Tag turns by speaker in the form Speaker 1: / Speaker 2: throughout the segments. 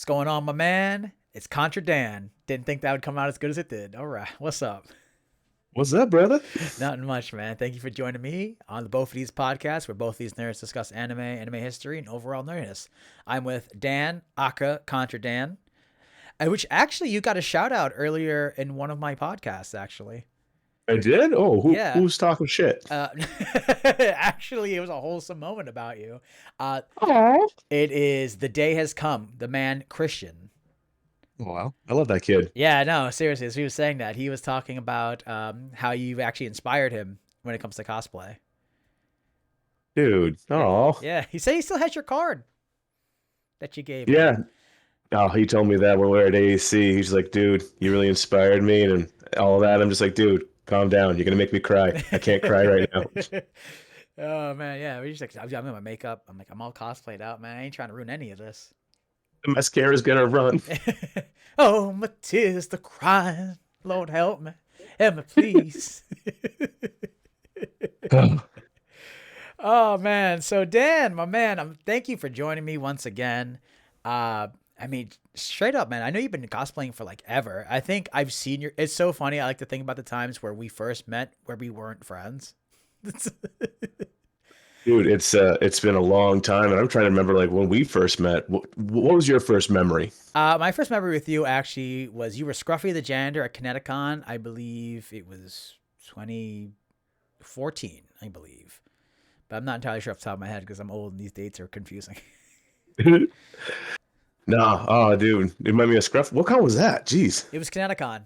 Speaker 1: What's going on, my man? It's Contra Dan. Didn't think that would come out as good as it did. All right, what's up?
Speaker 2: What's up, brother?
Speaker 1: Nothing much, man. Thank you for joining me on the Bophades podcast, where both these nerds discuss anime history, and overall nerdiness. I'm with Dan, Aka, Contra Dan, which actually you got a shout out earlier in one of my podcasts, actually.
Speaker 2: I did? Oh,
Speaker 1: Yeah.
Speaker 2: who's talking shit?
Speaker 1: Uh, actually, it was a wholesome moment about you. Uh,
Speaker 2: Oh,
Speaker 1: it is The Day Has Come, the man Christian.
Speaker 2: wow. I love that kid.
Speaker 1: Yeah, no, seriously, as he was saying that, he was talking about how you've actually inspired him when it comes to cosplay.
Speaker 2: Dude.
Speaker 1: Yeah,
Speaker 2: Oh,
Speaker 1: yeah. He said he still has your card that you gave him.
Speaker 2: yeah. Oh, he told me that when we were at AAC. He's like, dude, you really inspired me and all that. I'm just like, dude, calm down. You're gonna make me cry. I can't cry right now.
Speaker 1: Oh man, yeah. We just like I'm in my makeup. I'm like I'm all cosplayed out, man. I ain't trying to ruin any of this.
Speaker 2: The mascara's gonna run.
Speaker 1: Oh, my tears, the crying. Lord help me, please. Oh man, so Dan, my man, thank you for joining me once again. I mean, straight up, man. I know you've been cosplaying for like ever. I think I've seen your. It's so funny. I like to think about the times where we first met, where we weren't friends.
Speaker 2: Dude, it's been a long time, and I'm trying to remember like when we first met. What was your first memory?
Speaker 1: My first memory with you actually was you were Scruffy the janitor at Kineticon. I believe it was 2014. I believe, but I'm not entirely sure off the top of my head because I'm old and these dates are confusing.
Speaker 2: Nah, oh, dude, it might be a scruff. What kind was that? Jeez.
Speaker 1: It was Kineticon.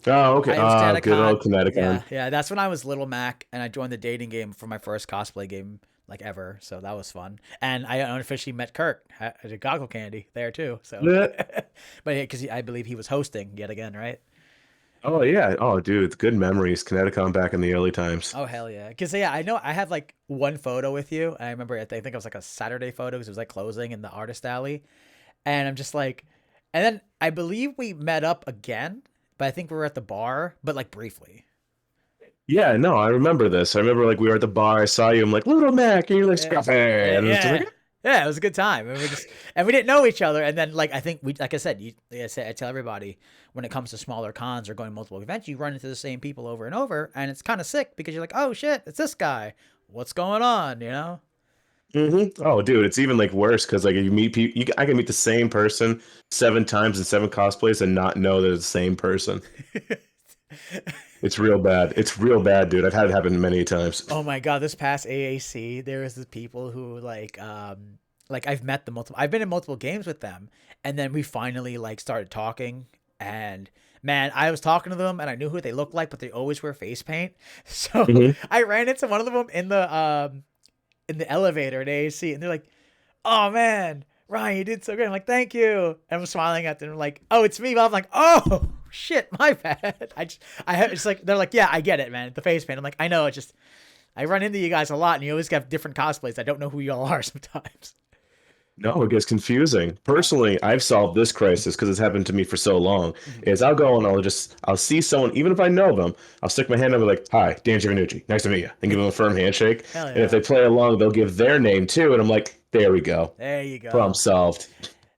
Speaker 2: Oh, okay.
Speaker 1: It was
Speaker 2: Ah, good
Speaker 1: Kineticon.
Speaker 2: old Connecticut.
Speaker 1: Yeah. That's when I was Little Mac, and I joined the dating game for my first cosplay game like ever. So that was fun, and I unofficially met Kirk at a Goggle Candy there too. So,
Speaker 2: Yeah.
Speaker 1: but because I believe he was hosting yet again, right?
Speaker 2: Oh yeah. Oh dude, good memories. Connecticut back in the early times.
Speaker 1: Oh hell yeah! Because yeah, I know I have like one photo with you. I remember I think it was like a Saturday photo because it was like closing in the artist alley, and I'm just like, and then I believe we met up again, but I think we were at the bar, but like briefly.
Speaker 2: Yeah, no, I remember this. I remember like we were at the bar, I saw you, I'm like, Little Mac, and you're like
Speaker 1: Yeah,
Speaker 2: Scruffy. And it's just
Speaker 1: yeah,
Speaker 2: like,
Speaker 1: yeah. It was a good time, and we didn't know each other. And then like I think we, like I said, like I said, I tell everybody when it comes to smaller cons or going to multiple events, you run into the same people over and over, and it's kind of sick because you're like, oh shit, it's this guy. What's going on? You know?
Speaker 2: Oh dude, it's even like worse because like you meet people I can meet the same person 7 times in 7 cosplays and not know they're the same person. It's real bad. It's real bad, dude. I've had it happen many times.
Speaker 1: Oh my god, this past AAC, there was the people who like I've met them multiple I've been in multiple games with them, and then we finally like started talking, and man, I was talking to them and I knew who they looked like, but they always wear face paint. So
Speaker 2: Hmm.
Speaker 1: I ran into one of them in the elevator at AAC, and they're like, "Oh man, Ryan, you did so great." I'm like, "Thank you." And I'm smiling at them. I'm like, "Oh, it's me." But I'm like, "Oh shit, my bad." I have it's like they're like, "Yeah, I get it, man. The face paint." I'm like, "I know. It's just I run into you guys a lot, and you always have different cosplays. I don't know who y'all are sometimes."
Speaker 2: No, it gets confusing.
Speaker 1: Uh,
Speaker 2: Personally, I've solved this crisis because it's happened to me for so long.
Speaker 1: mhm.
Speaker 2: Is I'll go and I'll see someone, even if I know them, I'll stick my hand over like, "Hi, Dan Giovannucci, nice to meet you," and give them a firm handshake.
Speaker 1: Hell
Speaker 2: And if
Speaker 1: yeah.
Speaker 2: they play along, they'll give their name too, and I'm like, "There we go,
Speaker 1: There you
Speaker 2: problem
Speaker 1: go.
Speaker 2: solved."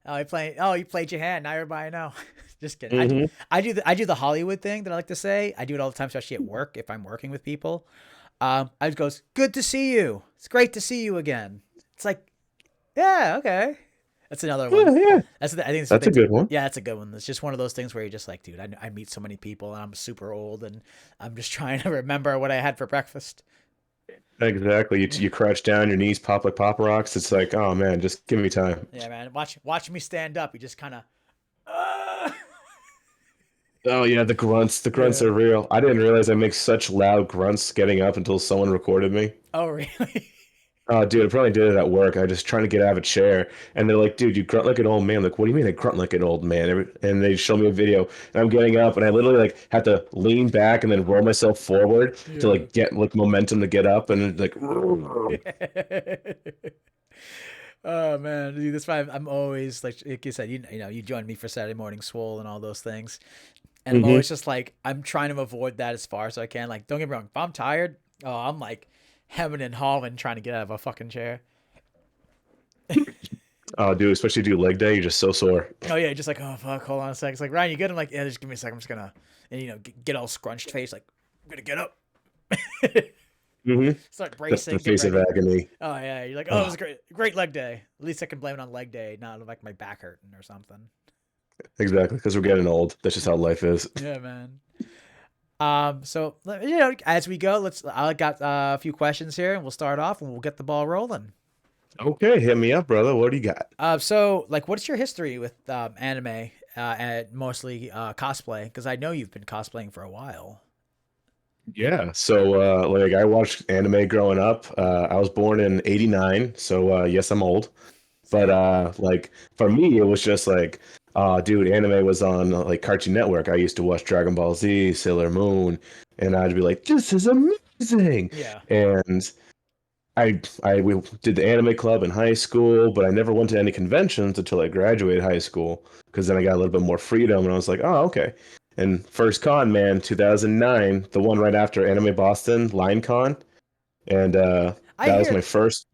Speaker 1: Oh, you played your hand. Now everybody know. Just kidding.
Speaker 2: Hmm.
Speaker 1: I do the Hollywood thing that I like to say. I do it all the time, especially at work if I'm working with people. I just goes, "Good to see you. It's great to see you again." It's like, yeah, okay. That's another one.
Speaker 2: Yeah, yeah,
Speaker 1: I think it's the
Speaker 2: that's a
Speaker 1: thing too.
Speaker 2: good one.
Speaker 1: Yeah, that's a good one. It's just one of those things where you're just like, dude, I meet so many people and I'm super old and I'm just trying to remember what I had for breakfast.
Speaker 2: Exactly. You crouch down, your knees pop like pop rocks. It's like, oh man, just give me time.
Speaker 1: Yeah, man. Watch me stand up. You just kind of, uh,
Speaker 2: Oh yeah, the grunts. The grunts
Speaker 1: yeah.
Speaker 2: are real. I didn't realize I make such loud grunts getting up until someone recorded me.
Speaker 1: Oh, really?
Speaker 2: Oh, dude, I probably did it at work. I just trying to get out of a chair, and they're like, "Dude, you grunt like an old man." I'm like, what do you mean I grunt like an old man? And they show me a video, and I'm getting up, and I literally like have to lean back and then roll myself forward to
Speaker 1: Yeah.
Speaker 2: like get like momentum to get up, and like,
Speaker 1: Oh man, dude, that's why I'm always like you said, you know, you joined me for Saturday Morning Swole and all those things, and I'm
Speaker 2: hmm
Speaker 1: always just like I'm trying to avoid that as far as I can. Like, don't get me wrong, if I'm tired, oh, I'm like hemming and hawing trying to get out of a fucking chair.
Speaker 2: Oh, dude, especially do leg day, you're just so sore.
Speaker 1: Oh yeah, just like, oh fuck, hold on a sec. It's like, Ryan, you good? I'm like, yeah, just give me a sec. I'm just gonna, and get all scrunched face, like, I'm gonna get up.
Speaker 2: Mm-hmm.
Speaker 1: Start
Speaker 2: The
Speaker 1: bracing, get
Speaker 2: face of
Speaker 1: ready.
Speaker 2: agony.
Speaker 1: Oh yeah, you're like, oh, it was
Speaker 2: Oh,
Speaker 1: a great leg day. At least I can blame it on leg day, not like my back hurting or something.
Speaker 2: exactly, because we're getting old. That's just how life is.
Speaker 1: Yeah, man. So as we go, I got a few questions here, and we'll start off, and we'll get the ball rolling.
Speaker 2: Okay, hit me up, brother. What do you got?
Speaker 1: So like, what's your history with anime and mostly cosplay? Because I know you've been cosplaying for a while.
Speaker 2: Yeah, so like I watched anime growing up. I was born in '89, so yes, I'm old. But
Speaker 1: Same.
Speaker 2: like for me, it was just like, dude, anime was on like Cartoon Network. I used to watch Dragon Ball Z, Sailor Moon, and I'd be like, this is amazing.
Speaker 1: Yeah.
Speaker 2: And we did the anime club in high school, but I never went to any conventions until I graduated high school because then I got a little bit more freedom, and I was like, oh, okay. And first con, man, 2009, the one right after Anime Boston, Line Con, and
Speaker 1: I
Speaker 2: that was my
Speaker 1: hear.
Speaker 2: first.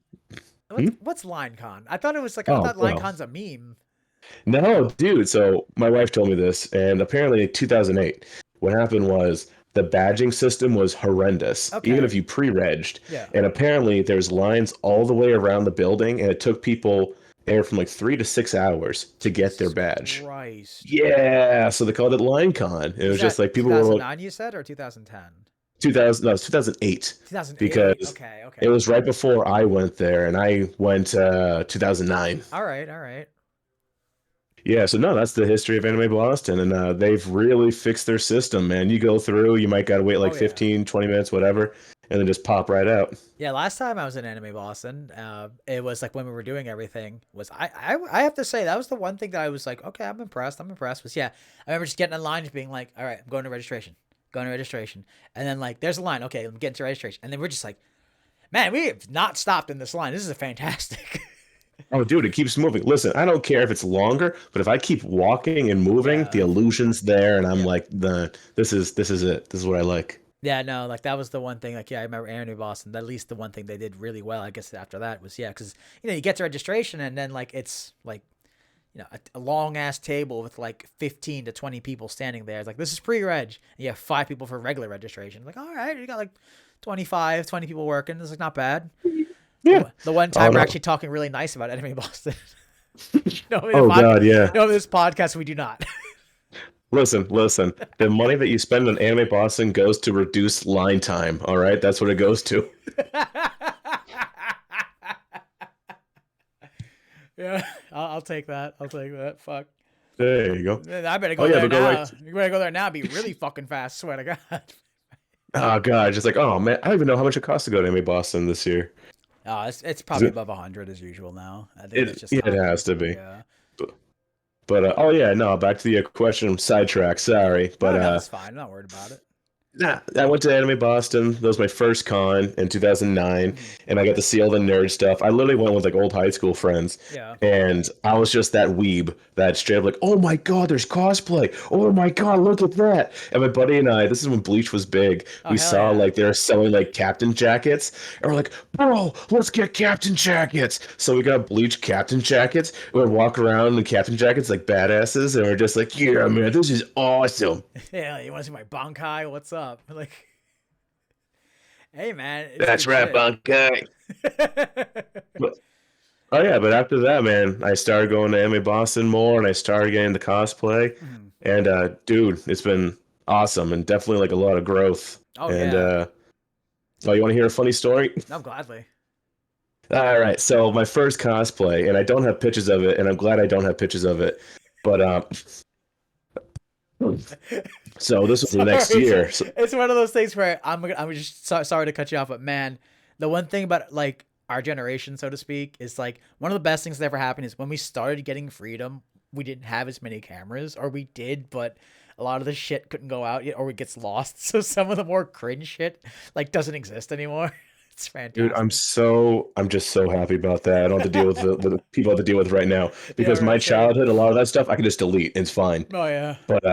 Speaker 2: Hmm?
Speaker 1: What's LineCon? I thought it was like I
Speaker 2: Oh,
Speaker 1: thought
Speaker 2: well,
Speaker 1: LineCon's a meme.
Speaker 2: no, dude. So my wife told me this, and apparently in 2008, what happened was the badging system was horrendous, even if
Speaker 1: Okay.
Speaker 2: you pre-regged.
Speaker 1: Yeah.
Speaker 2: And apparently there's lines all the way around the building, and it took people anywhere from like 3 to 6 hours to get their
Speaker 1: Jesus
Speaker 2: badge.
Speaker 1: Christ.
Speaker 2: Yeah, so they called it LineCon. It
Speaker 1: Was
Speaker 2: was just
Speaker 1: that
Speaker 2: like people were like
Speaker 1: 2009 you said or 2010?
Speaker 2: 2000, no, it's 2008
Speaker 1: 2008.
Speaker 2: because
Speaker 1: Okay.
Speaker 2: it
Speaker 1: Okay.
Speaker 2: was right before I went there, and I went 2009.
Speaker 1: All right. All right.
Speaker 2: Yeah, so no, that's the history of Anime Boston, and they've really fixed their system, man. You go through, you might gotta wait like
Speaker 1: Oh yeah.
Speaker 2: 15, 20 minutes, whatever, and then just pop right out.
Speaker 1: Yeah, last time I was in Anime Boston, it was like when we were doing everything. Was I have to say that was the one thing that I was like, okay, I'm impressed. I'm impressed. Was yeah, I remember just getting in line, just being like, all right, I'm going to registration, and then like there's a line. Okay, I'm getting to registration, and then we're just like, man, we have not stopped in this line. This is fantastic.
Speaker 2: Oh, dude, it keeps moving. Listen, I don't care if it's longer, but if I keep walking and moving, the
Speaker 1: Yeah,
Speaker 2: illusion's there, and I'm
Speaker 1: yeah.
Speaker 2: like, this is it. This is what I like.
Speaker 1: Yeah, no, like that was the one thing. Like, yeah, I remember Anime Boston. At least the one thing they did really well, I guess, after that was yeah, because you get to registration and then like it's like a long ass table with like 15 to 20 people standing there. It's like, this is pre-reg. And you have 5 people for regular registration. Like, all right, you got like 25, 20 people working. It's like not bad.
Speaker 2: Yeah.
Speaker 1: The one
Speaker 2: Oh
Speaker 1: time we're
Speaker 2: no.
Speaker 1: actually talking really nice about Enemy Boston. no,
Speaker 2: Oh God, yeah.
Speaker 1: this podcast we do not.
Speaker 2: Listen. The money that you spend on Anime Boston goes to reduce line time. All right, that's what it goes to.
Speaker 1: yeah, I'll take that. I'll take that. Fuck.
Speaker 2: There you go.
Speaker 1: I better
Speaker 2: Oh
Speaker 1: go
Speaker 2: yeah,
Speaker 1: there
Speaker 2: but go like,
Speaker 1: now. You better go there now. Be really fucking fast. Swear to God.
Speaker 2: oh God, just like, oh man, I don't even know how much it costs to go to Anime Boston this year.
Speaker 1: Oh, it's
Speaker 2: 'Cause
Speaker 1: probably above 100 as usual now. I think that's just
Speaker 2: Yeah, it
Speaker 1: common.
Speaker 2: has to be.
Speaker 1: Yeah.
Speaker 2: But oh yeah, no, back to the question. Sidetrack. Sorry, but
Speaker 1: No, no, that's fine. I'm not worried about it.
Speaker 2: nah, I went to Anime Boston. That was my first con in 2009,
Speaker 1: Mhm.
Speaker 2: and I got to see all the nerd stuff. I literally went with like old high school friends,
Speaker 1: Yeah.
Speaker 2: and I was just that weeb that straight up like, oh my God, there's cosplay. Oh my God, look at that. And my buddy and I, this is when Bleach was big.
Speaker 1: Oh
Speaker 2: We
Speaker 1: hell
Speaker 2: saw
Speaker 1: yeah.
Speaker 2: like they were selling like captain jackets, and we're like, bro, let's get captain jackets. So we got Bleach captain jackets. We would walk around in captain jackets like badasses, and we're just like, yeah, man, this is awesome.
Speaker 1: Yeah, you want to see my Bankai? What's up? Like, hey man, it's
Speaker 2: That's
Speaker 1: good
Speaker 2: right,
Speaker 1: shit.
Speaker 2: Bunkai. Oh yeah, but after that, man, I started going to Anime Boston more, and I started getting into cosplay.
Speaker 1: Mhm.
Speaker 2: And dude, it's been awesome and definitely like a lot of growth.
Speaker 1: Oh
Speaker 2: And
Speaker 1: yeah.
Speaker 2: oh, you want to hear a funny story?
Speaker 1: No, gladly.
Speaker 2: All right, so my first cosplay, and I don't have pictures of it, and I'm glad I don't have pictures of it. But so this was the
Speaker 1: Sorry,
Speaker 2: next year. So,
Speaker 1: it's one of those things where I'm just sorry to cut you off, but man, the one thing about like our generation, so to speak, is like one of the best things that ever happened is when we started getting freedom. We didn't have as many cameras, or we did, but a lot of the shit couldn't go out yet, or it gets lost. So some of the more cringe shit like doesn't exist anymore. It's
Speaker 2: dude,
Speaker 1: fantastic.
Speaker 2: I'm just so happy about that. I don't have to deal with the people I have to deal with right now
Speaker 1: Yeah,
Speaker 2: because my
Speaker 1: right. Same.
Speaker 2: childhood, a lot of that stuff I can just delete. It's fine.
Speaker 1: Oh yeah.
Speaker 2: But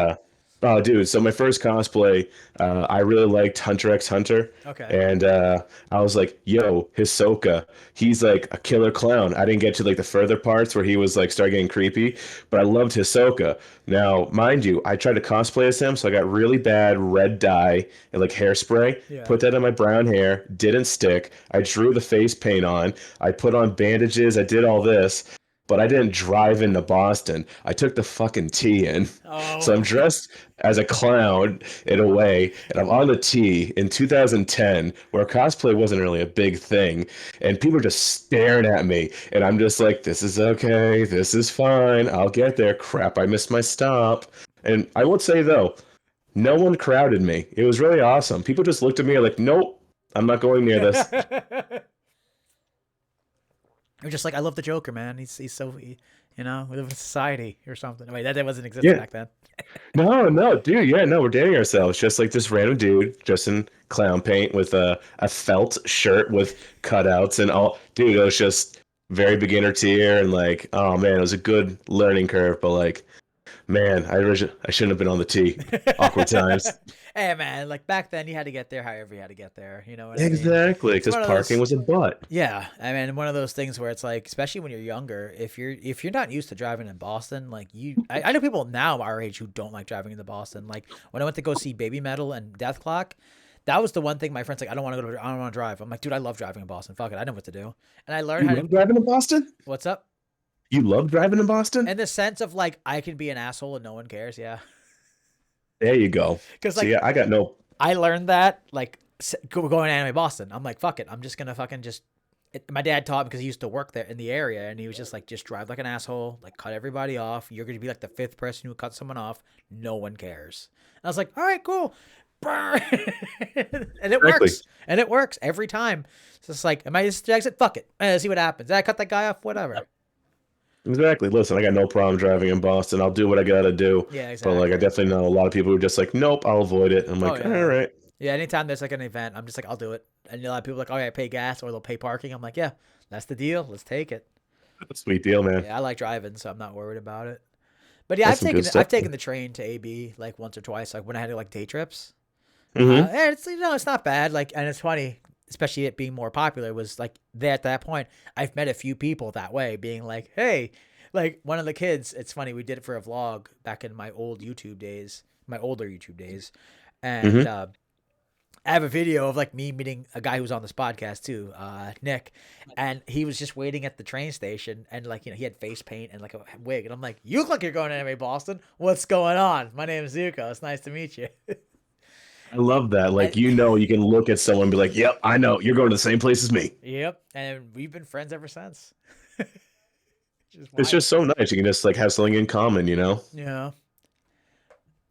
Speaker 2: Oh, dude. So my first cosplay, I really liked Hunter x Hunter.
Speaker 1: Okay.
Speaker 2: And I was like, yo, Hisoka, he's like a killer clown. I didn't get to like the further parts where he was like start getting creepy, but I loved Hisoka. Now, mind you, I tried to cosplay as him, so I got really bad red dye and like hairspray,
Speaker 1: Yeah.
Speaker 2: put that in my brown hair, didn't stick. I drew the face paint on, I put on bandages, I did all this. But I didn't drive into Boston. I took the fucking T in. So
Speaker 1: Oh.
Speaker 2: I'm dressed as a clown in a way, and I'm on the T in 2010, where cosplay wasn't really a big thing, and people are just staring at me, and I'm just like, this is okay, this is fine, I'll get there. Crap, I missed my stop. And I would say though, no one crowded me. It was really awesome. People just looked at me like, nope, I'm not going near this.
Speaker 1: You're just like, I love the Joker, man. He's so you know, we live in society or something. Wait, that wasn't exist
Speaker 2: Yeah.
Speaker 1: back then.
Speaker 2: No, no, dude. Yeah, no, we're dating ourselves. Just like this random dude, just in clown paint with a felt shirt with cutouts and all. Dude, it was just very beginner tier and like, oh man, it was a good learning curve. But like, man, I shouldn't have been on the tee. Awkward times.
Speaker 1: Hey man, like back then you had to get there however you had to get there. You know what I mean?
Speaker 2: Exactly,
Speaker 1: It's
Speaker 2: because
Speaker 1: one of
Speaker 2: parking
Speaker 1: those.
Speaker 2: was a butt.
Speaker 1: Yeah, I mean, one of those things where it's like, especially when you're younger, if you're not used to driving in Boston, like I know people now our age who don't like driving into Boston. Like when I went to go see Baby Metal and Death Clock, that was the one thing my friends like. I don't want to drive. I'm like, dude, I love driving in Boston. Fuck it, I know what to do, and I learned
Speaker 2: You
Speaker 1: how to.
Speaker 2: love driving in Boston?
Speaker 1: What's up?
Speaker 2: You love driving in Boston?
Speaker 1: In the sense of like, I can be an asshole and no one cares. Yeah,
Speaker 2: There you go.
Speaker 1: because
Speaker 2: So
Speaker 1: like
Speaker 2: yeah, I got no.
Speaker 1: I learned that like going to Anime Boston. I'm like, fuck it. I'm just gonna fucking just. My dad taught me because he used to work there in the area, and he was just like, just drive like an asshole, like cut everybody off. You're gonna be like the fifth person who cut someone off. No one cares. And I was like, all right, cool. And it
Speaker 2: Exactly.
Speaker 1: works. And it works every time. It's just like, am I just exit? Fuck it. See what happens. Did I cut that guy off? Whatever.
Speaker 2: Exactly. Listen, I got no problem driving in Boston. I'll do what I gotta do.
Speaker 1: Yeah,
Speaker 2: But like, I
Speaker 1: exactly.
Speaker 2: definitely know a lot of people who are just like, nope, I'll avoid it. I'm
Speaker 1: Oh
Speaker 2: like, all
Speaker 1: yeah.
Speaker 2: right.
Speaker 1: Yeah, anytime there's like an event, I'm just like, I'll do it. And a lot of people are like, oh yeah, pay gas or they'll pay parking. I'm like, yeah, that's the deal. Let's take it.
Speaker 2: Sweet deal, man.
Speaker 1: Yeah, I like driving, so I'm not worried about it. But yeah,
Speaker 2: That's some good
Speaker 1: I've
Speaker 2: stuff.
Speaker 1: taken the train to AB like once or twice, like when I had like day trips.
Speaker 2: Mm-hmm.
Speaker 1: And it's it's not bad. Like, and it's funny, especially it being more popular. Was like there at that point, I've met a few people that way, being like, hey, like one of the kids. It's funny, we did it for a vlog back in my old YouTube days, my older YouTube days, and
Speaker 2: Mm-hmm.
Speaker 1: I have a video of like me meeting a guy who's on this podcast too, Nick, and he was just waiting at the train station, and like he had face paint and like a wig, and I'm like, you look like you're going to anime Boston. What's going on? My name is Zuko. It's nice to meet you.
Speaker 2: I love that.
Speaker 1: And,
Speaker 2: Like, you know, you can look at someone and be like, yep, I know. You're going to the same place as me.
Speaker 1: yep, and we've been friends ever since. Just
Speaker 2: It's
Speaker 1: wild.
Speaker 2: just so nice. You can just like have something in common, you know?
Speaker 1: Yeah.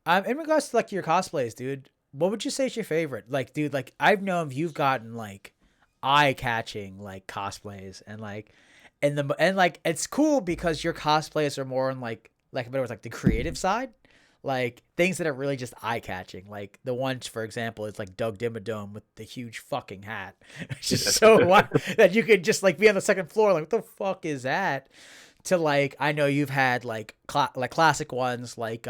Speaker 1: In regards to like your cosplays, dude, what would you say is your favorite? Like, dude, like I've known you've gotten like eye-catching like cosplays and like and like it's cool because your cosplays are more on like a better with like the creative side. Like things that are really just eye-catching. Like the ones, for example, is like Doug Dimmadome with the huge fucking hat. It's just so wild that you could just like be on the second floor, like what the fuck is that? To like I know you've had like like classic ones like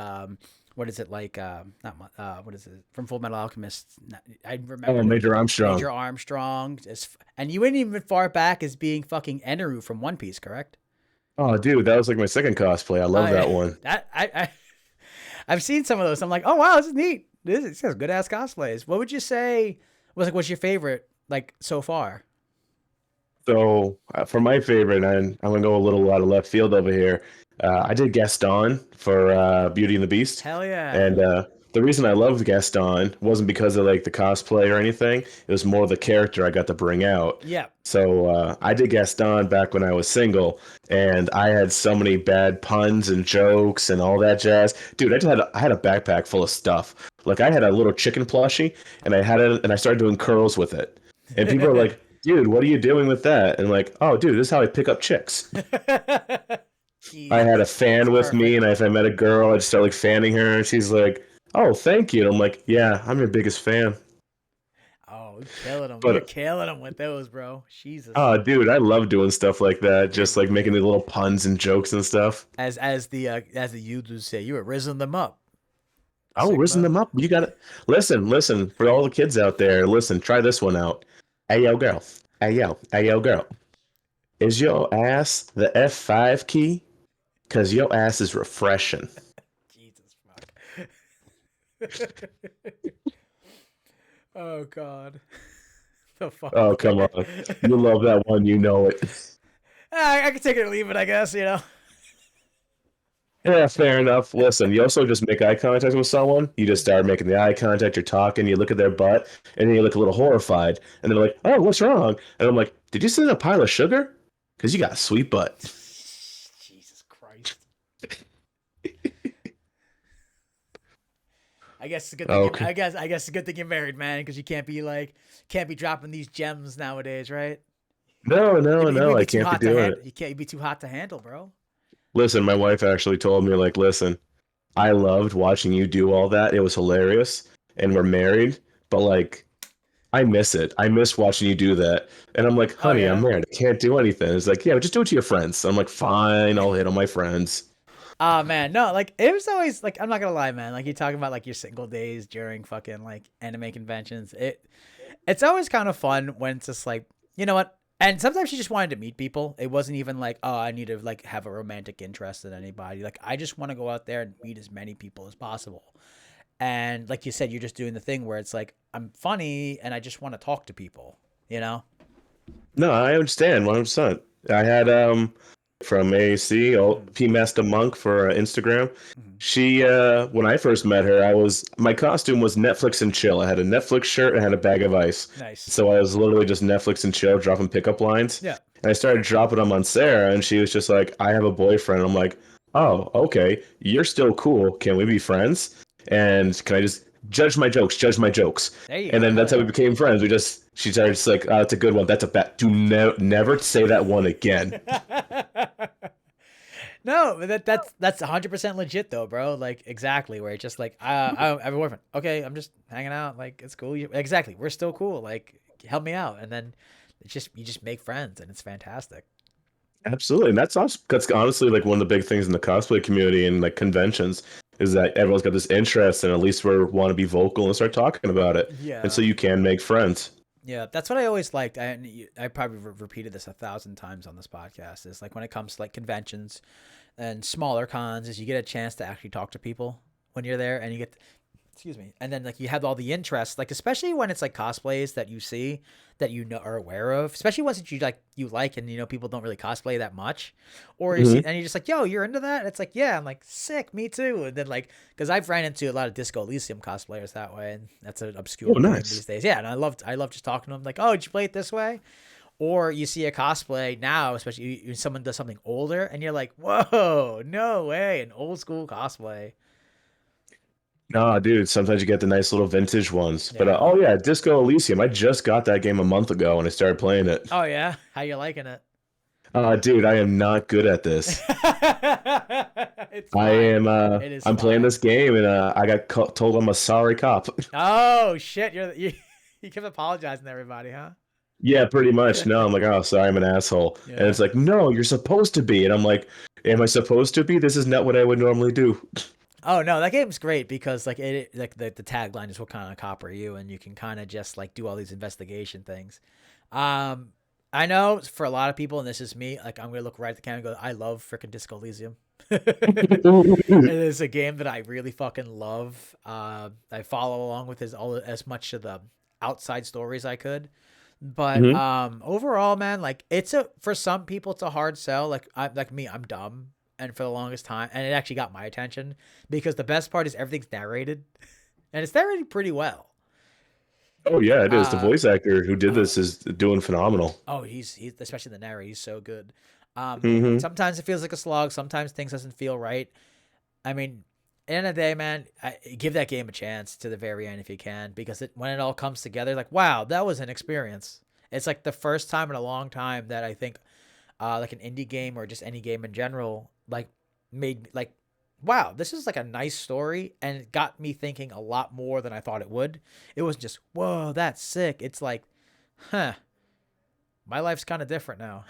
Speaker 1: what is it like not what is it from Full Metal Alchemist? I
Speaker 2: Oh,
Speaker 1: remember
Speaker 2: Major Armstrong.
Speaker 1: Major Armstrong and you went even far back as being fucking Eneru from One Piece, correct?
Speaker 2: Oh, dude, that was like my second cosplay. I love
Speaker 1: I
Speaker 2: that one.
Speaker 1: that I've seen some of those. I'm like, oh wow, this is neat. This is good ass cosplays. What would you say was like what's your favorite like so far?
Speaker 2: So for my favorite, and I'm gonna go a little out of left field over here. I did Gaston for Beauty and the Beast,
Speaker 1: Hell yeah.
Speaker 2: and the reason I loved Gaston wasn't because of like the cosplay or anything. It was more the character I got to bring out.
Speaker 1: Yeah.
Speaker 2: So I did Gaston back when I was single, and I had so many bad puns and jokes and all that jazz. Dude, I had a backpack full of stuff. Like I had a little chicken plushie, and I had it, and I started doing curls with it. And people are like, "Dude, what are you doing with that?" And like, "Oh, dude, this is how I pick up chicks." I had a
Speaker 1: Jesus. It's
Speaker 2: fan with me,
Speaker 1: perfect.
Speaker 2: and if I met a girl, I'd start like fanning her, and she's like, "Oh, thank you." And I'm like, "Yeah, I'm your biggest fan."
Speaker 1: Oh, you're killing them. You're
Speaker 2: But
Speaker 1: killing them with those, bro. Jesus.
Speaker 2: oh, dude, I love doing stuff like that. Just like making the little puns and jokes and stuff.
Speaker 1: As the Yudus say, you were raising them up.
Speaker 2: I'll listen
Speaker 1: Sigma.
Speaker 2: them up. You got to listen for all the kids out there. Listen, try this one out. Hey yo, girl. Hey yo, girl. Is your ass the F5 key? Cause your ass is refreshing.
Speaker 1: Jesus fuck. Oh God. The fuck.
Speaker 2: Oh come on, you love that one. You know it.
Speaker 1: I can take it or leave it, I guess. You know.
Speaker 2: Yeah, fair enough. Listen, you also just make eye contact with someone. You just start making the eye contact. You're talking. You look at their butt, and then you look a little horrified. And they're like, "Oh, what's wrong?" And I'm like, "Did you send a pile of sugar? Cause you got a sweet butt."
Speaker 1: Jesus Christ. I guess it's a good thing.
Speaker 2: Okay.
Speaker 1: I guess it's a good thing you're married, man, because you can't be dropping these gems nowadays, right?
Speaker 2: No, no,
Speaker 1: You'd
Speaker 2: no.
Speaker 1: be
Speaker 2: I
Speaker 1: too
Speaker 2: can't be
Speaker 1: hot to
Speaker 2: doing
Speaker 1: handle.
Speaker 2: it.
Speaker 1: You can't. You'd be too hot to handle, bro.
Speaker 2: Listen, my wife actually told me, like, listen, I loved watching you do all that. It was hilarious, and we're married, but like, I miss it. I miss watching you do that. And I'm like,
Speaker 1: Oh
Speaker 2: honey, I'm
Speaker 1: yeah.
Speaker 2: married. I can't do anything. It's like, yeah, but just do it to your friends. I'm like, fine, I'll hit on my friends.
Speaker 1: Oh man, no, like it was always like I'm not gonna lie, man. Like you talking about like your single days during fucking like anime conventions. It's always kind of fun when it's just like, you know what? And sometimes you just wanted to meet people. It wasn't even like, oh, I need to like have a romantic interest in anybody. Like I just want to go out there and meet as many people as possible. And like you said, you're just doing the thing where it's like I'm funny and I just want to talk to people, you know?
Speaker 2: No, I understand 100%. I had from AAC,
Speaker 1: Mm-hmm.
Speaker 2: P Master Monk for Instagram.
Speaker 1: Mm-hmm.
Speaker 2: She when I first met her, I was my costume was Netflix and chill. I had a Netflix shirt and I had a bag of ice.
Speaker 1: Nice.
Speaker 2: So I was literally just Netflix and chill, dropping pickup lines.
Speaker 1: Yeah.
Speaker 2: And I started dropping them on Sarah, and she was just like, "I have a boyfriend." I'm like, "Oh, okay. You're still cool. Can we be friends? And can I just judge my jokes? Judge my jokes."
Speaker 1: There you
Speaker 2: And
Speaker 1: go.
Speaker 2: then
Speaker 1: Hell
Speaker 2: that's how we
Speaker 1: yeah.
Speaker 2: became friends. She started just like, "That's a good one. That's a bad. Do never say that one again."
Speaker 1: No, but that's 100% legit though, bro. Like exactly where it's just like I have a boyfriend. Okay, I'm just hanging out. Like it's cool. Exactly, we're still cool. Like help me out, and then it's just you just make friends, and it's fantastic.
Speaker 2: Absolutely, and that's honestly like one of the big things in the cosplay community and like conventions is that everyone's got this interest, and at least we want to be vocal and start talking about it, and so
Speaker 1: Yeah,
Speaker 2: you can make friends.
Speaker 1: yeah, that's what I always liked. I probably repeated this 1,000 times on this podcast. Is like when it comes to like conventions and smaller cons, is you get a chance to actually talk to people when you're there, and you get excuse me, and then like you have all the interest, like especially when it's like cosplays that you see that you know are aware of, especially ones that you like and you know people don't really cosplay that much, or you see
Speaker 2: Hmm.
Speaker 1: and you're just like, yo, you're into that. It's like, yeah, I'm like, sick, me too. And then like because I've ran into a lot of Disco Elysium cosplayers that way, and that's an
Speaker 2: Oh,
Speaker 1: obscure game these
Speaker 2: nice.
Speaker 1: days. Yeah, and I love just talking to them like, oh, did you play it this way? Or you see a cosplay now, especially when someone does something older, and you're like, whoa, no way, an old school cosplay.
Speaker 2: Nah, dude, sometimes you get the nice little vintage ones. But
Speaker 1: Yeah.
Speaker 2: oh yeah, Disco Elysium. I just got that game a month ago and I started playing it.
Speaker 1: Oh yeah, how you liking it?
Speaker 2: Dude, I am not good at this.
Speaker 1: It's
Speaker 2: I
Speaker 1: fine.
Speaker 2: am
Speaker 1: It is
Speaker 2: I'm playing
Speaker 1: fine.
Speaker 2: this game and I got told I'm a sorry cop.
Speaker 1: Oh shit, you keep apologizing to everybody, huh?
Speaker 2: Yeah, pretty much. No, I'm like, oh, sorry, I'm an asshole. And
Speaker 1: Yeah.
Speaker 2: it's like, no, you're supposed to be. And I'm like, am I supposed to be? This is not what I would normally do.
Speaker 1: Oh no, that game's great because like like the tagline is what kind of cop are you, and you can kind of just like do all these investigation things. Um, I know for a lot of people, and this is me, like I'm gonna look right at the camera and go, I love freaking Disco Elysium. It is a game that I really fucking love. I follow along with as much of the outside stories I could. But
Speaker 2: Hmm.
Speaker 1: overall, man, like it's a for some people it's a hard sell. Like me, I'm dumb, and for the longest time, and it actually got my attention because the best part is everything's narrated, and it's narrated pretty well.
Speaker 2: Oh yeah, it is. The
Speaker 1: Uh
Speaker 2: voice actor who did
Speaker 1: oh
Speaker 2: this is doing phenomenal.
Speaker 1: oh he's especially the narrator, he's so good.
Speaker 2: Hmm.
Speaker 1: Sometimes it feels like a slog. Sometimes things doesn't feel right. I mean, end of the day, man, give that game a chance to the very end if you can, because when it all comes together, like wow, that was an experience. It's like the first time in a long time that I think, like an indie game or just any game in general, like made like, wow, this is like a nice story, and it got me thinking a lot more than I thought it would. It wasn't just whoa, that's sick. It's like, huh, my life's kind of different now.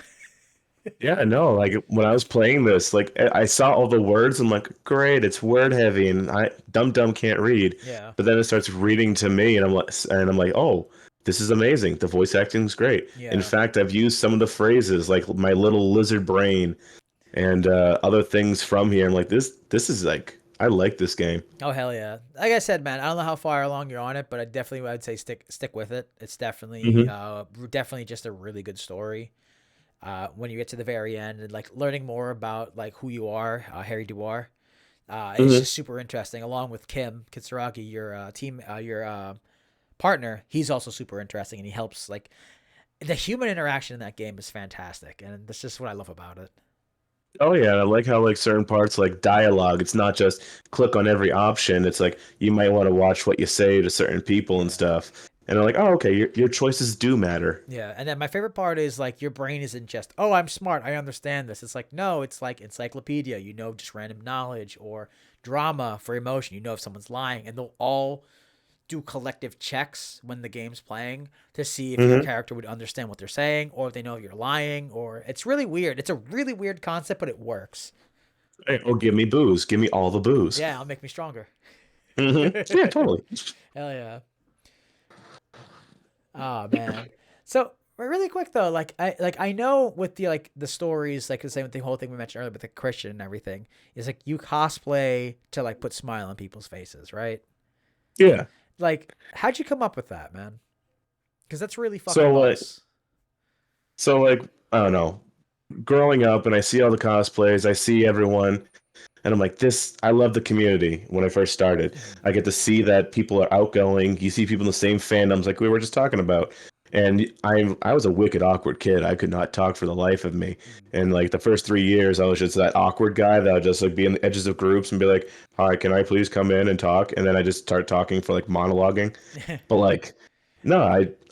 Speaker 2: Yeah, no, like when I was playing this, like I saw all the words, I'm like, great, it's word heavy, and I dumb can't read.
Speaker 1: Yeah.
Speaker 2: But then it starts reading to me, and I'm like, oh, this is amazing. The voice acting is great. In
Speaker 1: Yeah.
Speaker 2: fact, I've used some of the phrases, like my little lizard brain, and other things from here. I'm like, this is like, I like this game.
Speaker 1: Oh hell yeah! Like I said, man, I don't know how far along you're on it, but I definitely would say stick with it. It's definitely
Speaker 2: Hmm.
Speaker 1: definitely just a really good story. When you get to the very end and like learning more about like who you are, Harry Duar, it's
Speaker 2: Hmm.
Speaker 1: just super interesting. Along with Kim Kitsuragi, your your partner, he's also super interesting, and he helps like the human interaction in that game is fantastic, and that's just what I love about it.
Speaker 2: Oh yeah, I like how like certain parts like dialogue, it's not just click on every option. It's like you might want to watch what you say to certain people and
Speaker 1: Yeah.
Speaker 2: stuff. And I'm like, oh okay, your choices do matter.
Speaker 1: Yeah, and then my favorite part is like your brain isn't just, oh, I'm smart, I understand this. It's like, no, it's like encyclopedia, you know, just random knowledge, or drama for emotion, you know, if someone's lying, and they'll all do collective checks when the game's playing to see if your
Speaker 2: Hmm.
Speaker 1: character would understand what they're saying, or if they know if you're lying, or it's really weird. It's a really weird concept, but it works.
Speaker 2: Hey, oh, give me booze, give me all the booze.
Speaker 1: Yeah, it'll make me stronger.
Speaker 2: Hmm.
Speaker 1: Hell
Speaker 2: Yeah, totally.
Speaker 1: yeah. Oh man. So really quick though, I know with the like the stories, like the same with the whole thing we mentioned earlier with the Christian and everything, is like you cosplay to like put smile on people's faces, right?
Speaker 2: Yeah.
Speaker 1: Like, how'd you come up with that, man? Because that's really fucking
Speaker 2: So
Speaker 1: boss.
Speaker 2: like I don't know. Growing up and I see all the cosplays, I see everyone. And I'm like, this, I love the community when I first started.
Speaker 1: Mhm.
Speaker 2: I get to see that people are outgoing. You see people in the same fandoms like we were just talking about. And I was a wicked awkward kid. I could not talk for the life of me. And like the first 3 years, I was just that awkward guy that would just like be in the edges of groups and be like, "Hi, can I please come in and talk?" And then I just start talking for like monologuing. But like, no,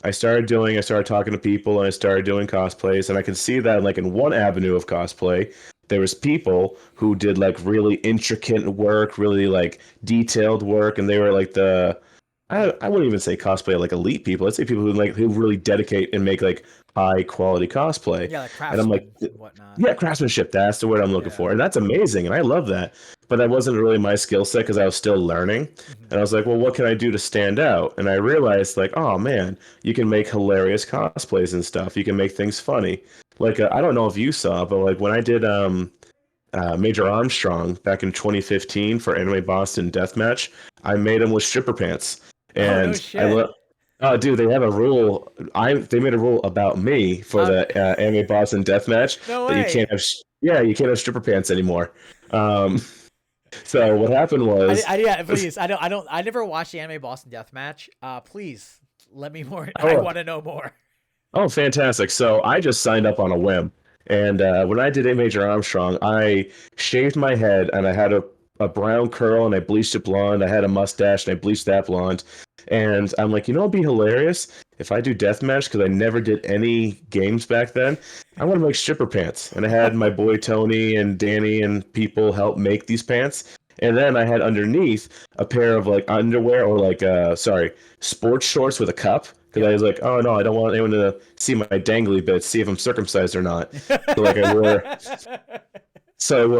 Speaker 2: I started talking to people and I started doing cosplays, and I could see that like in one avenue of cosplay, there was people who did like really intricate work, really like detailed work, and they were like I wouldn't even say cosplay like elite people. I'd say people who really dedicate and make like high quality cosplay.
Speaker 1: Yeah, like
Speaker 2: And I'm like,
Speaker 1: craftsmen and whatnot.
Speaker 2: yeah, craftsmanship, that's the word I'm looking
Speaker 1: Yeah.
Speaker 2: for. And that's amazing. And I love that. But that wasn't really my skill set because I was still learning.
Speaker 1: Hmm.
Speaker 2: And I was like, well, what can I do to stand out? And I realized, like, oh man, you can make hilarious cosplays and stuff. You can make things funny. Like, I don't know if you saw, but like when I did Major Armstrong back in 2015 for Anime Boston Deathmatch, I made him with stripper pants.
Speaker 1: Oh no
Speaker 2: And I
Speaker 1: shit.
Speaker 2: love. Oh, dude, they have a rule. They made a rule about me for
Speaker 1: Uh,
Speaker 2: the Anime Boston Deathmatch
Speaker 1: no
Speaker 2: that you can't
Speaker 1: way.
Speaker 2: have. Yeah, you can't have stripper pants anymore. Um, so what happened was,
Speaker 1: Yeah, please. I never watched the anime Boston Deathmatch. Please let me more. I
Speaker 2: oh,
Speaker 1: want to know more.
Speaker 2: oh, fantastic! So I just signed up on a whim, and when I did a Major Armstrong, I shaved my head and I had a brown curl and I bleached it blonde. I had a mustache and I bleached that blonde. And I'm like, you know, it'd be hilarious if I do deathmatch because I never did any games back then. I want to make stripper pants, and I had my boy Tony and Danny and people help make these pants. And then I had underneath a pair of like underwear or like sorry, sports shorts with a cup because I
Speaker 1: Yep.
Speaker 2: was like, oh no, I don't want anyone to see my dangly bits, see if I'm circumcised or not. So like I wore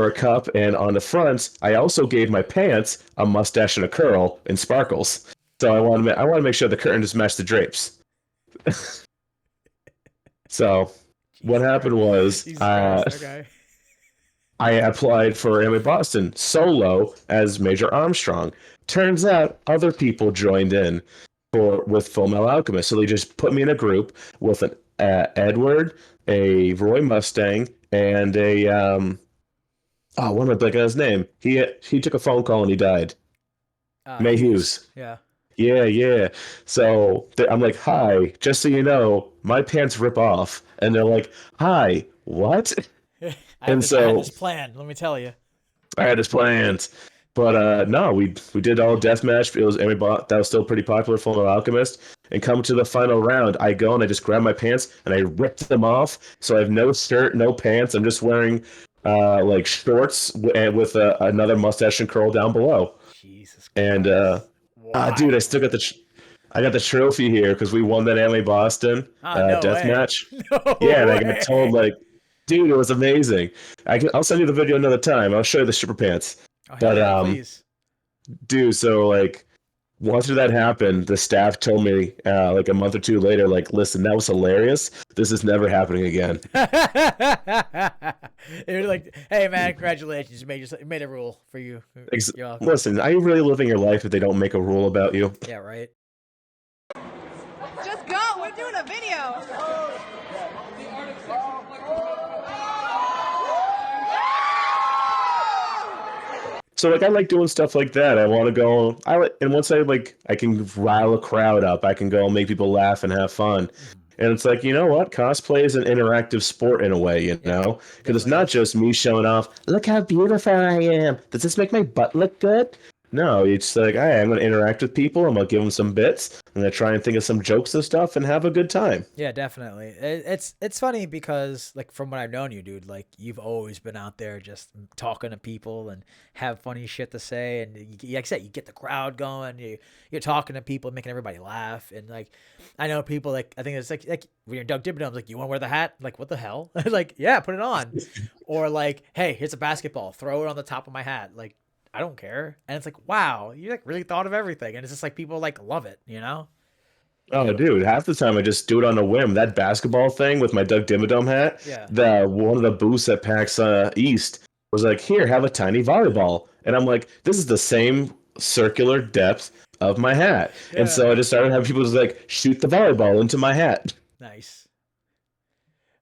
Speaker 2: a cup, and on the front, I also gave my pants a mustache and a curl and sparkles. So I want to make sure the curtain just matched the drapes. So what
Speaker 1: Jesus Christ.
Speaker 2: happened was
Speaker 1: Jesus Christ. Okay.
Speaker 2: I applied for Anime Boston solo as Major Armstrong. Turns out other people joined in for with Full Metal Alchemist, so they just put me in a group with an Edward, a Roy Mustang, and a oh, what am I blanking on his name? He took a phone call and he died. May
Speaker 1: Hughes.
Speaker 2: Hughes.
Speaker 1: Yeah.
Speaker 2: Yeah, yeah. So I'm like, hi, just so you know, my pants rip off. And they're like, hi, what? And
Speaker 1: I had
Speaker 2: so
Speaker 1: this plan. Let me tell you.
Speaker 2: I had his plans. But no, we did all deathmatch. It was that was still pretty popular, Full Metal Alchemist. And come to the final round, I go and I just grab my pants and I rip them off. So I have no shirt, no pants. I'm just wearing like shorts and with another mustache and curl down below.
Speaker 1: Jesus
Speaker 2: And
Speaker 1: Christ.
Speaker 2: dude, I
Speaker 1: Why?
Speaker 2: still got I got the trophy here because we won that Anime Boston
Speaker 1: Oh no
Speaker 2: death
Speaker 1: way.
Speaker 2: match. Yeah,
Speaker 1: No
Speaker 2: and I got told like
Speaker 1: way.
Speaker 2: Dude, it was amazing. I'll send you the video another time. I'll show you the stripper pants.
Speaker 1: Oh hell
Speaker 2: But
Speaker 1: yeah, please.
Speaker 2: dude, so like once that happened, the staff told me like a month or two later, like, listen, that was hilarious. This is never happening again.
Speaker 1: They were like, "Hey man, congratulations! You made a rule for you. You're welcome."
Speaker 2: Listen, are you really living your life if they don't make a rule about you?
Speaker 1: Yeah, right.
Speaker 3: Just go. We're doing a video.
Speaker 2: So like I like doing stuff like that. I want to go. And once I can rile a crowd up. I can go make people laugh and have fun.
Speaker 1: Mhm.
Speaker 2: And it's like, you know what? Cosplay is an interactive sport in a way, you
Speaker 1: Yeah,
Speaker 2: know? Because it's
Speaker 1: definitely
Speaker 2: not
Speaker 1: is.
Speaker 2: just me showing off, look how beautiful I am. Does this make my butt look good? No, it's like, hey, I'm going to interact with people. I'm going to give them some bits. I'm going to try and think of some jokes and stuff and have a good time.
Speaker 1: Yeah, definitely. It's funny because like from what I've known you, dude, like you've always been out there just talking to people and have funny shit to say, and like I said, you get the crowd going. You're talking to people, making everybody laugh, and like I know people like I think it's like when you're Doug Dimmadome's like, you want to wear the hat? Like what the hell? Like yeah, put it on. Or like, hey, here's a basketball, throw it on the top of my hat. Like I don't care. And it's like, wow, you like really thought of everything, and it's just like people like love it, you know?
Speaker 2: Oh, dude, half the time I just do it on a whim. That basketball thing with my Doug Dimmadome hat,
Speaker 1: Yeah.
Speaker 2: the one of the booths at PAX East was like, here, have a tiny volleyball. And I'm like, this is the same circular depth of my hat. And
Speaker 1: Yeah.
Speaker 2: so I just started having people just like shoot the volleyball into my hat.
Speaker 1: Nice.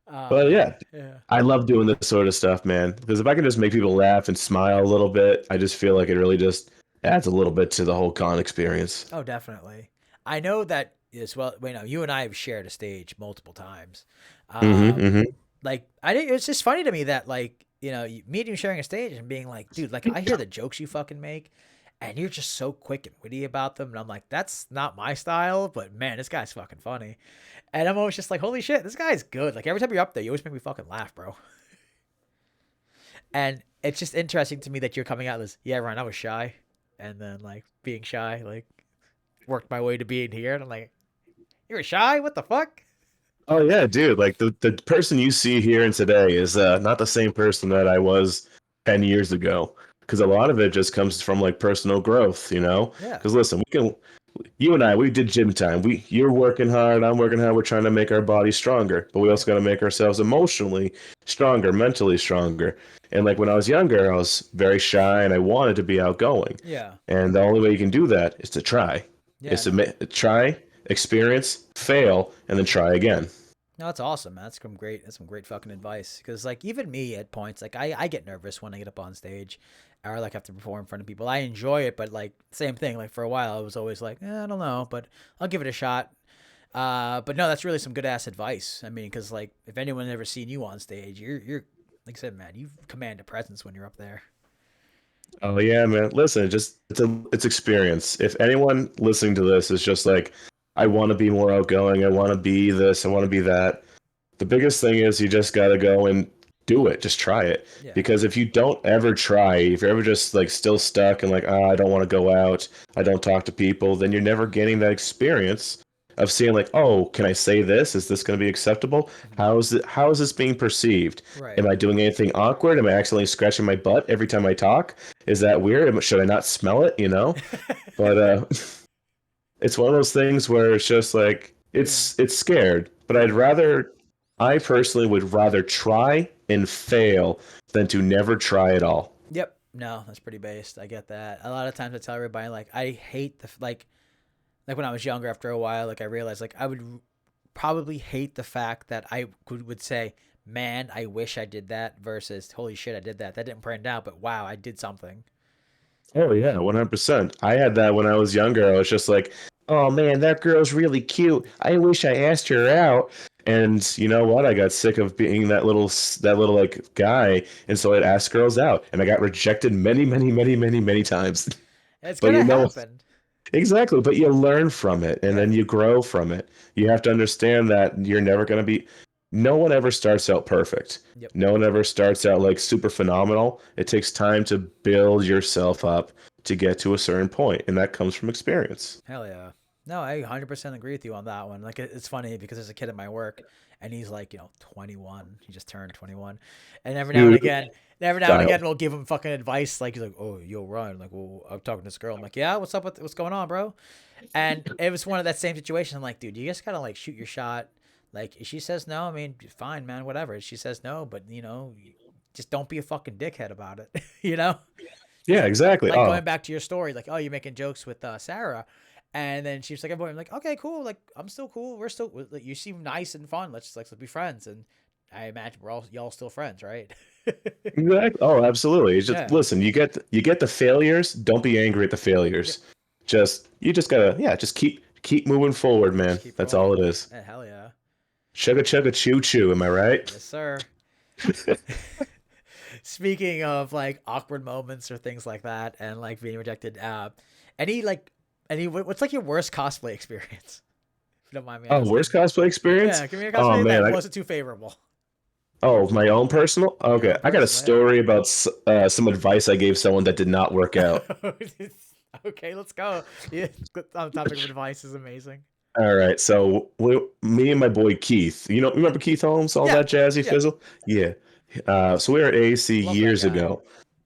Speaker 1: Oh
Speaker 2: But
Speaker 1: man.
Speaker 2: yeah,
Speaker 1: Yeah.
Speaker 2: I love doing this sort of stuff, man. Because if I can just make people laugh and smile a little bit, I just feel like it really just adds a little bit to the whole con experience.
Speaker 1: Oh, definitely. I know that as well. Wait, no, you and I have shared a stage multiple times.
Speaker 2: Mm-hmm,
Speaker 1: Um,
Speaker 2: mm-hmm.
Speaker 1: like I think it's just funny to me that like me and you sharing a stage and being like, dude, like I hear the jokes you fucking make, and you're just so quick and witty about them, and I'm like, that's not my style, but man, this guy's fucking funny, and I'm always just like, holy shit, this guy's good. Like every time you're up there, you always make me fucking laugh, bro. And it's just interesting to me that you're coming out as, yeah, Ryan, I was shy, and then like being shy, like worked my way to being here, and I'm like, you were shy? What the fuck?
Speaker 2: Oh yeah, dude. Like the person you see here and today is not the same person that I was 10 years ago. Because a lot of it just comes from like personal growth, you know.
Speaker 1: Yeah,
Speaker 2: Because listen, you and I, we did gym time. You're working hard, I'm working hard. We're trying to make our bodies stronger, but we
Speaker 1: yeah,
Speaker 2: also got to make ourselves emotionally stronger, mentally stronger. And like when I was younger, I was very shy and I wanted to be outgoing.
Speaker 1: yeah,
Speaker 2: And the only way you can do that is to try.
Speaker 1: yeah.
Speaker 2: Is to
Speaker 1: No,
Speaker 2: try, experience, fail, and then try again.
Speaker 1: no, that's awesome, man. That's some great. That's some great fucking advice. Because like even me at points, like I get nervous when I get up on stage, or like have to perform in front of people. I enjoy it, but like same thing. Like for a while, I was always like, I don't know, but I'll give it a shot. But no, that's really some good ass advice. I mean, because like if anyone ever seen you on stage, you're like I said, man, you command a presence when you're up there.
Speaker 2: Oh yeah, man. Listen, it's experience. If anyone listening to this is just like, I want to be more outgoing, I want to be this, I want to be that. The biggest thing is you just got to go and do it. Just try it.
Speaker 1: Yeah,
Speaker 2: Because if you don't ever try, if you're ever just like still stuck and like, I don't want to go out, I don't talk to people, then you're never getting that experience of seeing like, oh, can I say this? Is this going to be acceptable?
Speaker 1: mhm,
Speaker 2: How is this being perceived?
Speaker 1: right.
Speaker 2: Am I doing anything awkward? Am I accidentally scratching my butt every time I talk? Is that weird? Should I not smell it? You know? But it's one of those things where it's just like
Speaker 1: Yeah,
Speaker 2: it's scared. But
Speaker 1: yeah.
Speaker 2: I personally would rather try and fail than to never try at all.
Speaker 1: Yep. No, that's pretty based. I get that. A lot of times I tell everybody like I hate like when I was younger. After a while, like I realized like I would probably hate the fact that I would say, "Man, I wish I did that," versus "Holy shit, I did that. That didn't pan out, but wow, I did something."
Speaker 2: Oh yeah, 100%. I had that when I was younger. I was just like, "Oh man, that girl's really cute. I wish I asked her out." And you know what? I got sick of being that little like guy, and so I'd ask girls out, and I got rejected many, many, many, many, many times.
Speaker 1: It's
Speaker 2: But
Speaker 1: gonna
Speaker 2: you know,
Speaker 1: happen.
Speaker 2: exactly, but you learn from it and
Speaker 1: Yeah.
Speaker 2: then you grow from it. You have to understand that you're never going to be, no one ever starts out perfect.
Speaker 1: Yep.
Speaker 2: No one ever starts out like super phenomenal. It takes time to build yourself up to get to a certain point, and that comes from experience.
Speaker 1: Hell yeah. No, I 100% agree with you on that one. Like, it's funny because there's a kid at my work, and he's like, 21. He just turned 21, and
Speaker 2: Dude,
Speaker 1: every now and
Speaker 2: style.
Speaker 1: again, we'll give him fucking advice. Like, he's like, "Oh, yo, Ryan." Like, well, I'm talking to this girl. I'm like, "Yeah, what's up? What's going on, bro?" And it was one of that same situation. I'm like, "Dude, you just gotta like shoot your shot. Like, if she says no, I mean, fine, man, whatever. If she says no, but just don't be a fucking dickhead about it. You know."
Speaker 2: Yeah, exactly.
Speaker 1: Like
Speaker 2: Oh,
Speaker 1: going back to your story, like, oh, you're making jokes with Sarah, and then she was like, I'm like, okay, cool, like, I'm still cool, we're still, like, you seem nice and fun, let's be friends, and I imagine we're all y'all still friends, right?
Speaker 2: exactly. Oh, absolutely. It's just
Speaker 1: Yeah.
Speaker 2: listen. You get the failures. Don't be angry at the
Speaker 1: Yep.
Speaker 2: failures. You just gotta just keep moving forward, man.
Speaker 1: Just keep
Speaker 2: That's all
Speaker 1: rolling.
Speaker 2: it is.
Speaker 1: Yeah, hell yeah.
Speaker 2: Chugga chugga choo choo. Am I right?
Speaker 1: Yes, sir. Speaking of like awkward moments or things like that, and like being rejected, any like what's like your worst cosplay experience? If you don't mind me
Speaker 2: Oh, worst
Speaker 1: asking.
Speaker 2: cosplay experience?
Speaker 1: Yeah, give me a
Speaker 2: Oh
Speaker 1: cosplay
Speaker 2: man,
Speaker 1: that wasn't too favorable.
Speaker 2: my own personal.
Speaker 1: Your
Speaker 2: Okay,
Speaker 1: own
Speaker 2: I got a
Speaker 1: personal, yeah.
Speaker 2: story about some advice I gave someone that did not work out.
Speaker 1: Okay, let's go. Yeah, on the topic of advice is amazing.
Speaker 2: All right, so me and my boy Keith, remember Keith Holmes, all
Speaker 1: Yeah,
Speaker 2: that jazzy
Speaker 1: yeah,
Speaker 2: fizzle? Yeah. So we were at AC
Speaker 1: love that
Speaker 2: years
Speaker 1: guy.
Speaker 2: ago.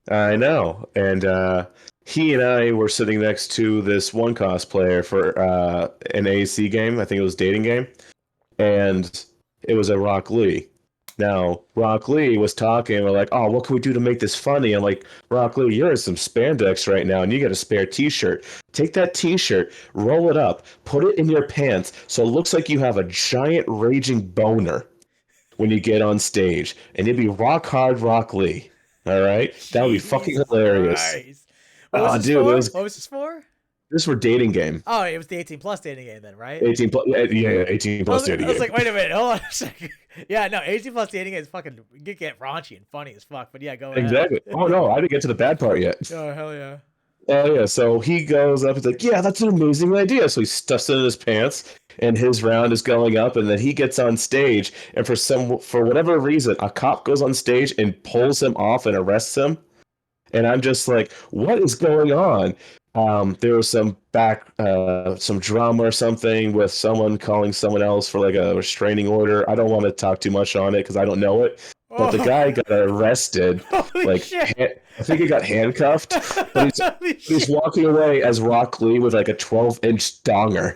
Speaker 2: I know. And he and I were sitting next to this one cosplayer for an AC game. I think it was a dating game. And it was a Rock Lee. Now, Rock Lee was talking, we're like, oh, what can we do to make this funny? I'm like, Rock Lee, you're in some spandex right now, and you got a spare t-shirt. Take that t-shirt, roll it up, put it in your pants, so it looks like you have a giant raging boner when you get on stage, and you'd be rock hard Rock Lee. All right? That would be fucking
Speaker 1: Jesus
Speaker 2: hilarious.
Speaker 1: Christ. What was
Speaker 2: Oh,
Speaker 1: this
Speaker 2: dude,
Speaker 1: for? What was this for?
Speaker 2: this were dating game.
Speaker 1: Oh, it was the 18 plus dating game then, right?
Speaker 2: 18 plus, yeah, 18 plus
Speaker 1: I
Speaker 2: dating
Speaker 1: was
Speaker 2: game.
Speaker 1: like, wait a minute, hold on a second. Yeah, no, 18 plus dating game is fucking get raunchy and funny as fuck. But yeah, go ahead.
Speaker 2: Exactly. Oh no, I didn't get to the bad part yet.
Speaker 1: Oh hell yeah.
Speaker 2: Oh yeah, so he goes up. He's like, "Yeah, that's an amazing idea." So he stuffs it in his pants, and his round is going up. And then he gets on stage, and for whatever reason, a cop goes on stage and pulls him off and arrests him. And I'm just like, "What is going on?" There was some drama or something with someone calling someone else for like a restraining order. I don't want to talk too much on it because I don't know it. But the
Speaker 1: Oh,
Speaker 2: guy got arrested,
Speaker 1: holy
Speaker 2: like
Speaker 1: shit.
Speaker 2: I think he got handcuffed, but
Speaker 1: Holy
Speaker 2: he's
Speaker 1: shit.
Speaker 2: walking away as Rock Lee with like a 12-inch donger,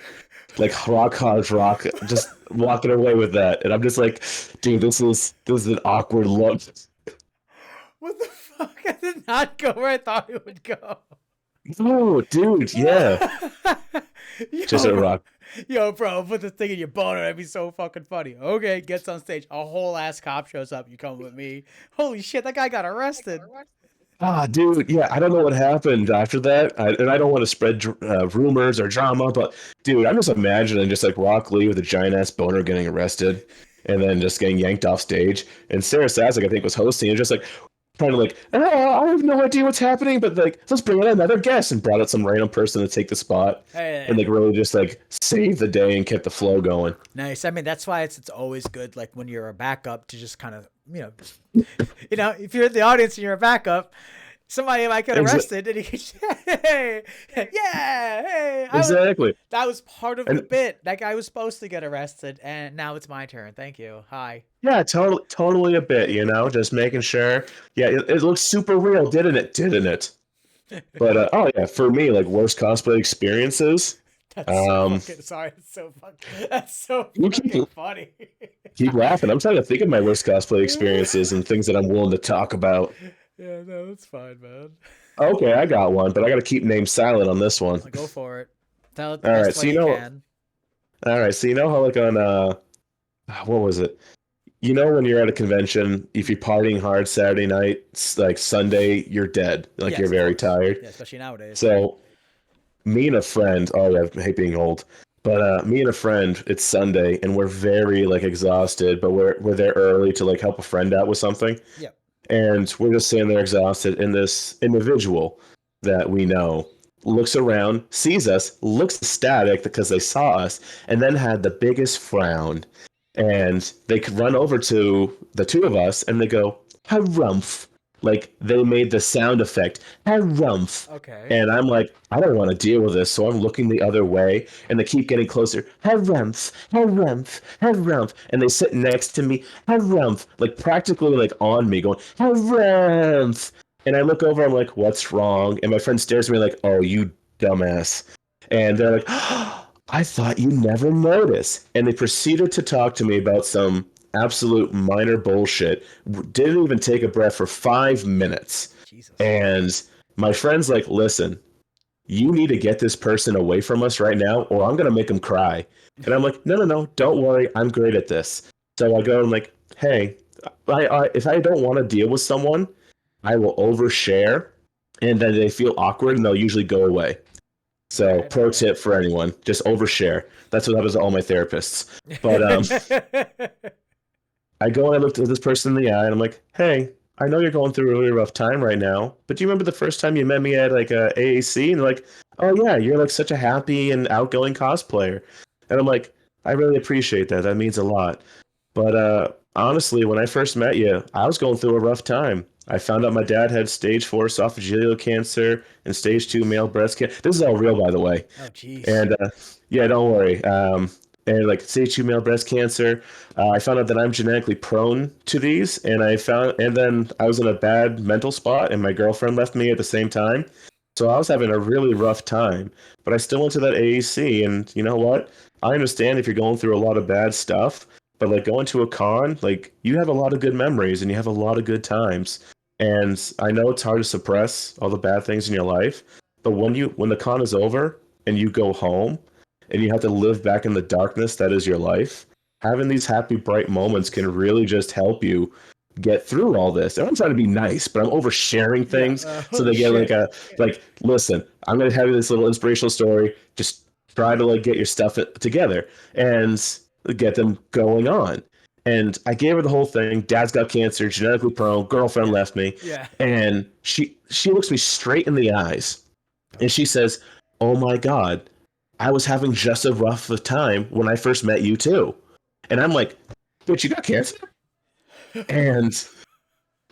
Speaker 2: like rock hard rock, just walking away with that. And I'm just like, dude, this is an awkward look.
Speaker 1: What the fuck? I did not go where I thought it would go.
Speaker 2: Oh, dude, yeah, just
Speaker 1: Yo,
Speaker 2: a
Speaker 1: bro.
Speaker 2: rock.
Speaker 1: Yo, bro, put this thing in your boner. That'd be so fucking funny. Okay, gets on stage. A whole ass cop shows up. You come with me. Holy shit, that guy got arrested.
Speaker 2: Ah, dude, yeah, I don't know what happened after that, and I don't want to spread rumors or drama, but dude, I'm just imagining just like Rock Lee with a giant ass boner getting arrested, and then just getting yanked off stage, and Sarah Sazek I think was hosting, and just like trying to like, I have no idea what's happening, but like let's bring in another guest, and brought out some random person to take the spot, and
Speaker 1: Hey,
Speaker 2: like really just like saved the day and kept the flow going.
Speaker 1: nice. I mean, that's why it's always good, like when you're a backup, to just kind of if you're in the audience and you're a backup, somebody might get
Speaker 2: Exa-
Speaker 1: arrested, and you can, hey, yeah, hey,
Speaker 2: exactly.
Speaker 1: that was part of the
Speaker 2: And
Speaker 1: bit. That guy was supposed to get arrested, and now it's my turn. Thank you. Hi.
Speaker 2: yeah, totally a bit, just making sure. Yeah, it looks super real, didn't it? Didn't it? But oh yeah, for me, like worst cosplay experiences.
Speaker 1: That's so
Speaker 2: Um,
Speaker 1: fucking sorry. That's so
Speaker 2: you
Speaker 1: fucking funny.
Speaker 2: keep laughing. I'm trying to think of my worst cosplay experiences and things that I'm willing to talk about.
Speaker 1: Yeah, no, that's fine, man.
Speaker 2: Okay, I got one, but I got to keep names silent on this one.
Speaker 1: I'll go for it. Tell it the
Speaker 2: All right,
Speaker 1: best
Speaker 2: so
Speaker 1: way you can.
Speaker 2: how like on what was it? When you're at a convention, if you're partying hard Saturday night, like Sunday, you're dead. Like you're
Speaker 1: Yes, of
Speaker 2: very
Speaker 1: course.
Speaker 2: tired.
Speaker 1: Yeah, especially nowadays.
Speaker 2: So me and a friend, oh yeah, I hate being old. But me and a friend, it's Sunday, and we're very like exhausted, but we're there early to like help a friend out with something,
Speaker 1: Yep.
Speaker 2: and we're just sitting there exhausted, and this individual that we know looks around, sees us, looks ecstatic because they saw us, and then had the biggest frown, and they could run over to the two of us, and they go, "Harumph." like they made the sound effect harumph.
Speaker 1: Okay.
Speaker 2: And I'm like, I don't want to deal with this, so I'm looking the other way, and they keep getting closer. Harumph, harumph, harumph, and they sit next to me, harumph, like practically like on me, going harumph. And I look over, I'm like, what's wrong? And my friend stares at me like, oh, you dumbass. And they're like, oh, I thought you never noticed. And they proceeded to talk to me about some absolute minor bullshit. Didn't even take a breath for 5 minutes.
Speaker 1: Jesus.
Speaker 2: And my friend's like, listen, you need to get this person away from us right now, or I'm going to make them cry. And I'm like, no, no, no, don't worry. I'm great at this. So I go and like, hey, if I don't want to deal with someone, I will overshare, and then they feel awkward, and they'll usually go away. So,
Speaker 1: Right,
Speaker 2: pro
Speaker 1: right.
Speaker 2: tip for anyone: just overshare. That's what happens to all my therapists. But I go and I look at this person in the eye, and I'm like, "Hey, I know you're going through a really rough time right now, but do you remember the first time you met me at like a AAC?" And they're like, "Oh yeah, you're like such a happy and outgoing cosplayer." And I'm like, "I really appreciate that. That means a lot." But honestly, when I first met you, I was going through a rough time. I found out my dad had stage 4 esophageal cancer and stage 2 male breast cancer. This is all real, by the way.
Speaker 1: Oh, jeez.
Speaker 2: And yeah, don't worry. And like stage 2 male breast cancer, I found out that I'm genetically prone to these. And then I was in a bad mental spot, and my girlfriend left me at the same time. So I was having a really rough time. But I still went to that AAC, and you know what? I understand if you're going through a lot of bad stuff. But like going to a con, like you have a lot of good memories and you have a lot of good times. And I know it's hard to suppress all the bad things in your life, but when the con is over and you go home and you have to live back in the darkness that is your life, having these happy bright moments can really just help you get through all this. And I'm trying to be nice, but I'm oversharing
Speaker 1: Yeah,
Speaker 2: things so
Speaker 1: holy
Speaker 2: they get
Speaker 1: shit.
Speaker 2: like listen, I'm going to have this little inspirational story. Just try to like get your stuff together and get them going on. And I gave her the whole thing. Dad's got cancer, genetically prone. Girlfriend
Speaker 1: Yeah.
Speaker 2: left me,
Speaker 1: Yeah.
Speaker 2: and she looks me straight in the eyes, and she says, "Oh my God, I was having just a rough time when I first met you too." And I'm like, "Bitch, you got cancer?" And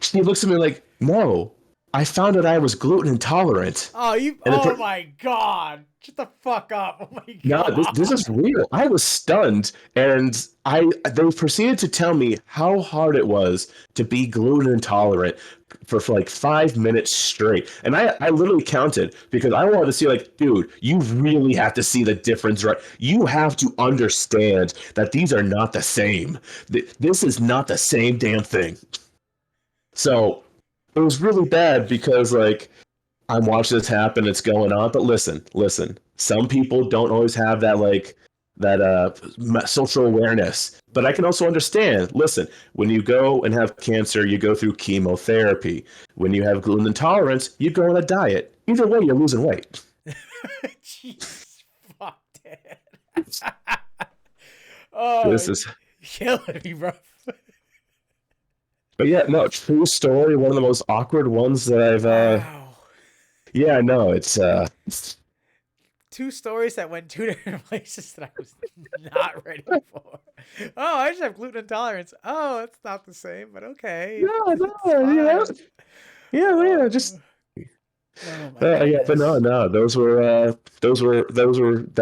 Speaker 2: she looks at me like, "No, I found out I was gluten intolerant."
Speaker 1: Oh, you.
Speaker 2: And
Speaker 1: Oh my God. Shut the fuck up. Oh my
Speaker 2: no,
Speaker 1: God.
Speaker 2: this is real. I was stunned, and they proceeded to tell me how hard it was to be gluten intolerant for like 5 minutes straight. And I literally counted because I wanted to see like, dude, you really have to see the difference, right? You have to understand that these are not the same. This is not the same damn thing. So it was really bad because like I'm watching this happen. It's going on. But listen. Some people don't always have that social awareness. But I can also understand. Listen, when you go and have cancer, you go through chemotherapy. When you have gluten intolerance, you go on a diet. Either way, you're losing weight.
Speaker 1: Jesus. Fuck that. Oh,
Speaker 2: This is.
Speaker 1: killing me, bro.
Speaker 2: But yeah, no, true story. One of the most awkward ones that I've.
Speaker 1: Wow.
Speaker 2: Yeah, no, it's.
Speaker 1: Two stories that went two different places that I was not ready for. Oh, I just have gluten intolerance. Oh, it's not the same, but okay.
Speaker 2: No,
Speaker 1: It's
Speaker 2: yeah,
Speaker 1: fine.
Speaker 2: yeah,
Speaker 1: Oh,
Speaker 2: just
Speaker 1: oh my
Speaker 2: yeah, but
Speaker 1: goodness.
Speaker 2: no. That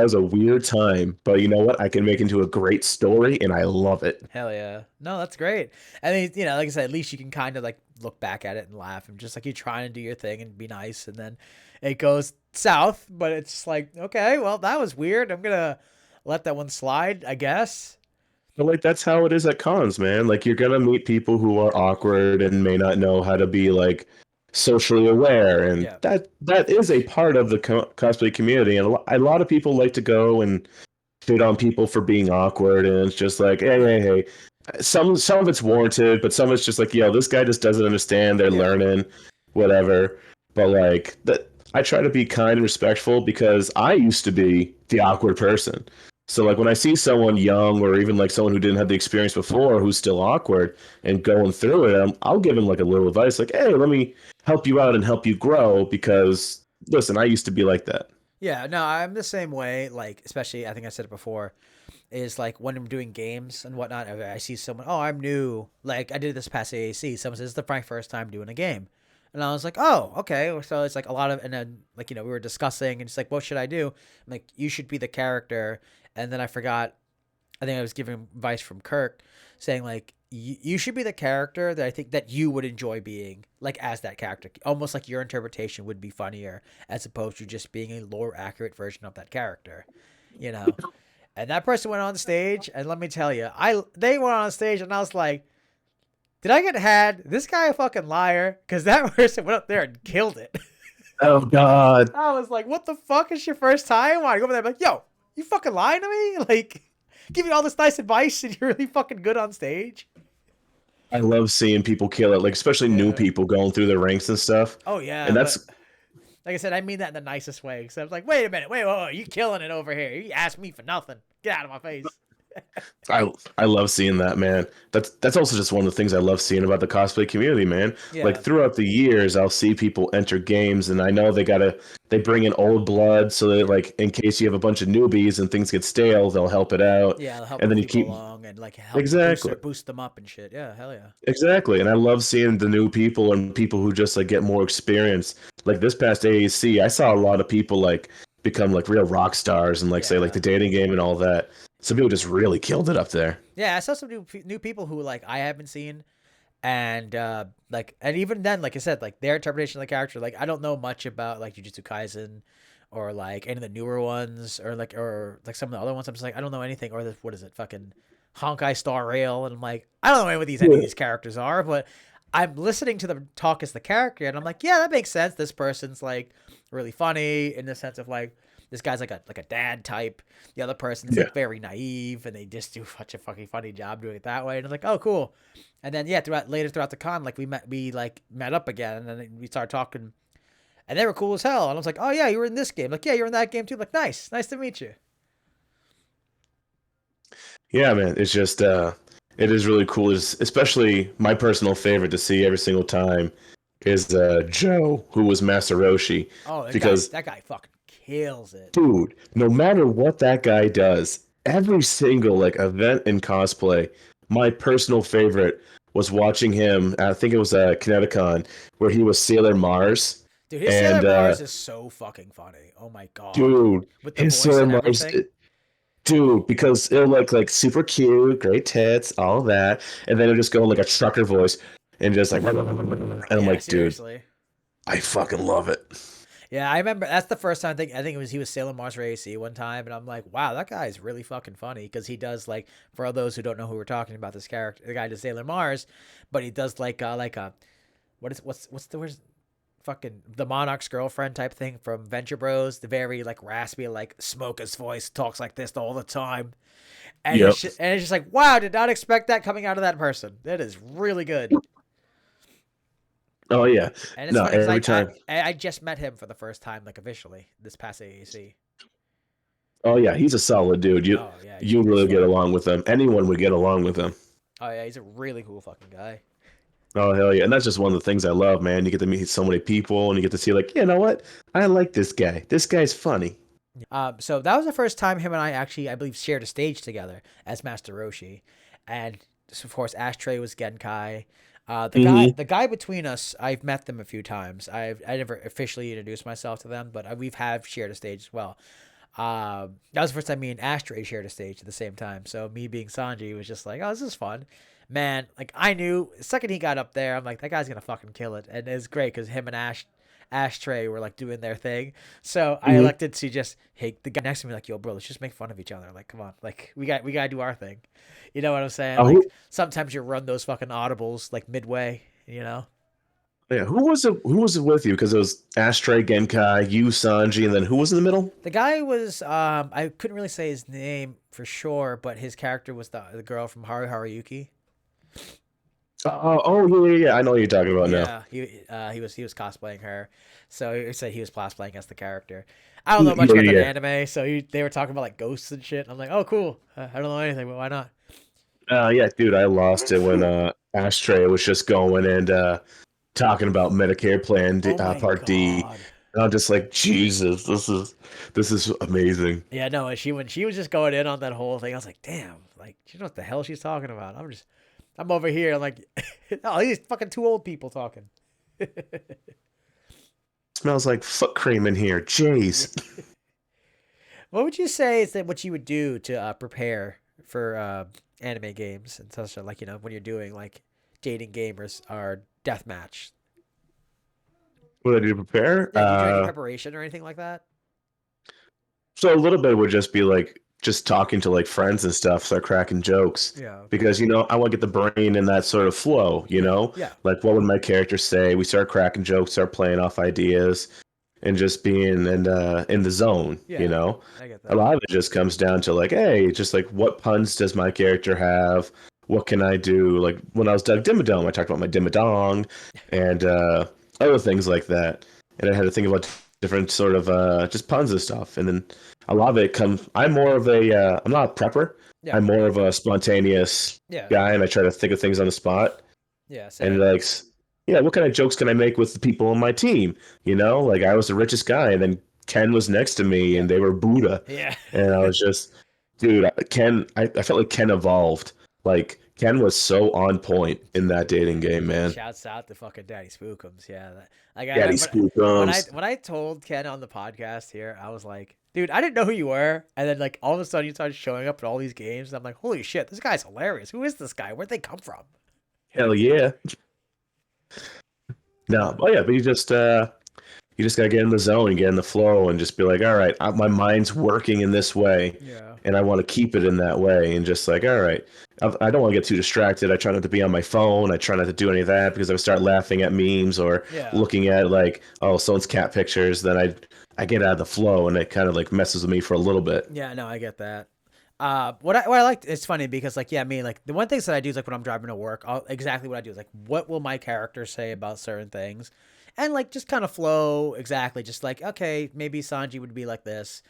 Speaker 2: was a weird time. But you know what? I can make into a great story, and I love it.
Speaker 1: Hell yeah. No, that's great. I mean, like I said, at least you can kind of like look back at it and laugh and just like you're trying to do your thing and be nice. And then it goes south, but it's like, okay, well, that was weird. I'm going to let that one slide, I guess.
Speaker 2: But like that's how it is at cons, man. Like you're gonna meet people who are awkward and may not know how to be like socially aware, and
Speaker 1: Yeah.
Speaker 2: that is a part of the cosplay community. And a lot of people like to go and shit on people for being awkward, and it's just like, hey. Some of it's warranted, but some of it's just like, yo, this guy just doesn't understand. They're
Speaker 1: Yeah.
Speaker 2: learning, whatever. But like that, I try to be kind and respectful because I used to be the awkward person. So like when I see someone young or even like someone who didn't have the experience before who's still awkward and going through it, I'll give them like a little advice, like, hey, let me help you out and help you grow because listen, I used to be like that.
Speaker 1: Yeah. No, I'm the same way. Like, especially, I think I said it before, is like when I'm doing games and whatnot, I see someone, oh, I'm new. Like I did this past AAC. Someone says, it's my first time doing a game. And I was like, oh, okay. So it's like a lot of, and then like, we were discussing and it's like, what should I do? I'm like, you should be the character. And then I forgot, I think I was giving advice from Kirk saying like, you should be the character that I think that you would enjoy being like as that character. Almost like your interpretation would be funnier as opposed to just being a lore accurate version of that character, you know? And that person went on stage, and let me tell you, they went on stage, and I was like, did I get had? This guy a fucking liar? Because that person went up there and killed it.
Speaker 2: Oh God.
Speaker 1: I was like, what the fuck is your first time? I go over there, and be like, yo, you fucking lying to me? Like, give me all this nice advice, and you're really fucking good on stage.
Speaker 2: I love seeing people kill it, like especially new
Speaker 1: Yeah.
Speaker 2: people going through the ranks and stuff.
Speaker 1: Oh yeah,
Speaker 2: And
Speaker 1: but
Speaker 2: that's
Speaker 1: like I said, I mean that in the nicest way. Because I was like, wait a minute, wait, you killing it over here? You asked me for nothing. Get out of my face.
Speaker 2: I love seeing that, man. That's also just one of the things I love seeing about the cosplay community, man. Like
Speaker 1: Yeah,
Speaker 2: throughout the years, I'll see people enter games, and I know they bring in old blood, so that like in case you have a bunch of newbies and things get stale, they'll help it out,
Speaker 1: yeah, it'll help
Speaker 2: and
Speaker 1: move
Speaker 2: then you
Speaker 1: people
Speaker 2: keep
Speaker 1: along and like help
Speaker 2: exactly.
Speaker 1: boost them up and shit. Yeah, hell yeah.
Speaker 2: Exactly. And I love seeing the new people and people who just like get more experience. Like this past AAC, I saw a lot of people like become like real rock stars and like say like
Speaker 1: Yeah.
Speaker 2: the dating game and all that. Some people just really killed it up there.
Speaker 1: Yeah, I saw some new people who like I haven't seen, and like, and even then, like I said, like their interpretation of the character, like I don't know much about like Jujutsu Kaisen, or like any of the newer ones, or like some of the other ones. I'm just like I don't know anything, or the what is it, fucking Honkai Star Rail, and I'm like I don't know what any of these characters are, but I'm listening to them talk as the character, and I'm like, yeah, that makes sense. This person's like really funny in the sense of like this guy's like a dad type. The other person's
Speaker 2: Yeah.
Speaker 1: like very naive, and they just do such a fucking funny job doing it that way. And I'm like, oh, cool. And then yeah, throughout the con, like we met up again, and then we started talking, and they were cool as hell. And I was like, oh yeah, you were in this game. Like yeah, you're in that game too. Like nice to meet you.
Speaker 2: Yeah, man. It's just it is really cool. Especially my personal favorite to see every single time is Joe, who was Master Roshi.
Speaker 1: Oh,
Speaker 2: Because
Speaker 1: that guy fucking kills it.
Speaker 2: dude, no matter what that guy does, every single like event in cosplay, my personal favorite was watching him. I think it was Kineticon where he was Sailor Mars,
Speaker 1: Dude, his Sailor
Speaker 2: and
Speaker 1: Mars is so fucking funny. Oh my god,
Speaker 2: dude,
Speaker 1: with the
Speaker 2: his
Speaker 1: voice
Speaker 2: Sailor
Speaker 1: and
Speaker 2: Mars,
Speaker 1: everything.
Speaker 2: dude, because it'll look like super cute, great tits, all that, and then it'll just go in like a trucker voice and just like, and I'm
Speaker 1: Yeah,
Speaker 2: like, dude,
Speaker 1: seriously.
Speaker 2: I fucking love it.
Speaker 1: Yeah, I remember that's the first time I think it was he was Sailor Mars for AC one time, and I'm like, wow, that guy is really fucking funny because he does like for all those who don't know who we're talking about, this character, the guy does Sailor Mars, but he does like a what's the word, fucking the Monarch's girlfriend type thing from Venture Bros, the very like raspy like Smoker's voice, talks like this all the time, and
Speaker 2: Yep.
Speaker 1: it's just like wow, did not expect that coming out of that person. That is really good.
Speaker 2: Oh yeah.
Speaker 1: And it's
Speaker 2: No,
Speaker 1: funny because
Speaker 2: every time.
Speaker 1: I just met him for the first time, like officially, this past AAC.
Speaker 2: Oh yeah, he's a solid dude. You
Speaker 1: Oh yeah, he's
Speaker 2: you
Speaker 1: cool as
Speaker 2: really get
Speaker 1: fuck.
Speaker 2: along with him. Anyone would get along with him.
Speaker 1: Oh yeah, he's a really cool fucking guy.
Speaker 2: Oh hell yeah, and that's just one of the things I love, man. You get to meet so many people, and you get to see like, you know what? I like this guy. This guy's funny.
Speaker 1: So that was the first time him and I actually, I believe, shared a stage together as Master Roshi, and of course Ashtray was Genkai. The guy between us, I've met them a few times. I never officially introduced myself to them, but we've have shared a stage as well. That was the first time me and Ashtray shared a stage at the same time. So me being Sanji was just like, oh, this is fun. Man, like I knew the second he got up there, I'm like, that guy's gonna fucking kill it. And it's great because him and Ashtray were like doing their thing. So I elected to just hey the guy next to me like, yo, bro, let's just make fun of each other. Like, come on, like we gotta do our thing. You know what I'm saying?
Speaker 2: Oh,
Speaker 1: Like sometimes you run those fucking audibles like midway, you know?
Speaker 2: yeah. Who was it? Who was it with you? Because it was Ashtray, Genkai, you, Sanji, and then who was in the middle?
Speaker 1: The guy was I couldn't really say his name for sure, but his character was the girl from Haruyuki.
Speaker 2: Yeah. I know what you're talking about now.
Speaker 1: Yeah, he was cosplaying her, so he said he was cosplaying as the character. I don't know much about the anime, so they were talking about like ghosts and shit. I'm like, oh cool. I don't know anything, but why not?
Speaker 2: Yeah, dude, I lost it when Ashtray was just going and talking about Medicare Plan
Speaker 1: Oh my
Speaker 2: Part D.
Speaker 1: god.
Speaker 2: And I'm just like, Jesus, this is amazing.
Speaker 1: Yeah, no, when she was just going in on that whole thing, I was like, damn, like you know what the hell she's talking about? I'm over here, I'm like, oh, these fucking two old people talking.
Speaker 2: Smells like foot cream in here.
Speaker 1: Yeah.
Speaker 2: Jeez.
Speaker 1: What would you say is that what you would do to prepare for anime games and such? Like when you're doing like dating gamers or deathmatch.
Speaker 2: What do I do to prepare?
Speaker 1: Yeah, do you do any preparation or anything like that?
Speaker 2: So a little bit would just be like just talking to like friends and stuff, start cracking jokes.
Speaker 1: Yeah.
Speaker 2: Because I want to get the brain in that sort of flow,
Speaker 1: Yeah. Yeah.
Speaker 2: Like what would my character say? We start cracking jokes, start playing off ideas, and just being in the zone,
Speaker 1: Yeah. I get
Speaker 2: A
Speaker 1: that.
Speaker 2: lot of it just comes down to like, hey, just like what puns does my character have? What can I do? Like when I was Doug Dimmadome, I talked about my Dimmadong and other things like that. And I had to think about different sort of just puns and stuff. And then a lot of it comes. I'm more of a. I'm not a prepper.
Speaker 1: Yeah.
Speaker 2: I'm more of a spontaneous
Speaker 1: Yeah.
Speaker 2: guy, and I try to think of things on the spot.
Speaker 1: Yeah.
Speaker 2: And
Speaker 1: Same.
Speaker 2: like, yeah, what kind of jokes can I make with the people on my team? Like I was the richest guy, and then Ken was next to me,
Speaker 1: Yeah.
Speaker 2: and they were Buddha,
Speaker 1: Yeah.
Speaker 2: and I was just, dude, Ken. I felt like Ken evolved. Like Ken was so on point in that dating game, man.
Speaker 1: Shouts out to fucking Daddy Spookums. Yeah. Like
Speaker 2: Daddy Spookums.
Speaker 1: when I told Ken on the podcast here, I was like, dude, I didn't know who you were, and then like all of a sudden you started showing up in all these games, and I'm like, holy shit, this guy's hilarious. Who is this guy? Where'd they come from?
Speaker 2: Hell yeah. No, oh yeah, but you just gotta get in the zone, get in the flow, and just be like, all right, my mind's working in this way,
Speaker 1: Yeah.
Speaker 2: and I want to keep it in that way, and just like, all right, I don't want to get too distracted. I try not to be on my phone. I try not to do any of that because if I start laughing at memes or
Speaker 1: Yeah.
Speaker 2: looking at like, oh, someone's cat pictures, then I get out of the flow, and it kind of like messes with me for a little bit.
Speaker 1: Yeah, no, I get that. What I like, it's funny because like, yeah, me, like the one things that I do is like when I'm driving to work, exactly what I do is like, what will my character say about certain things? And like, just kind of flow exactly. Just like, okay, maybe Sanji would be like this.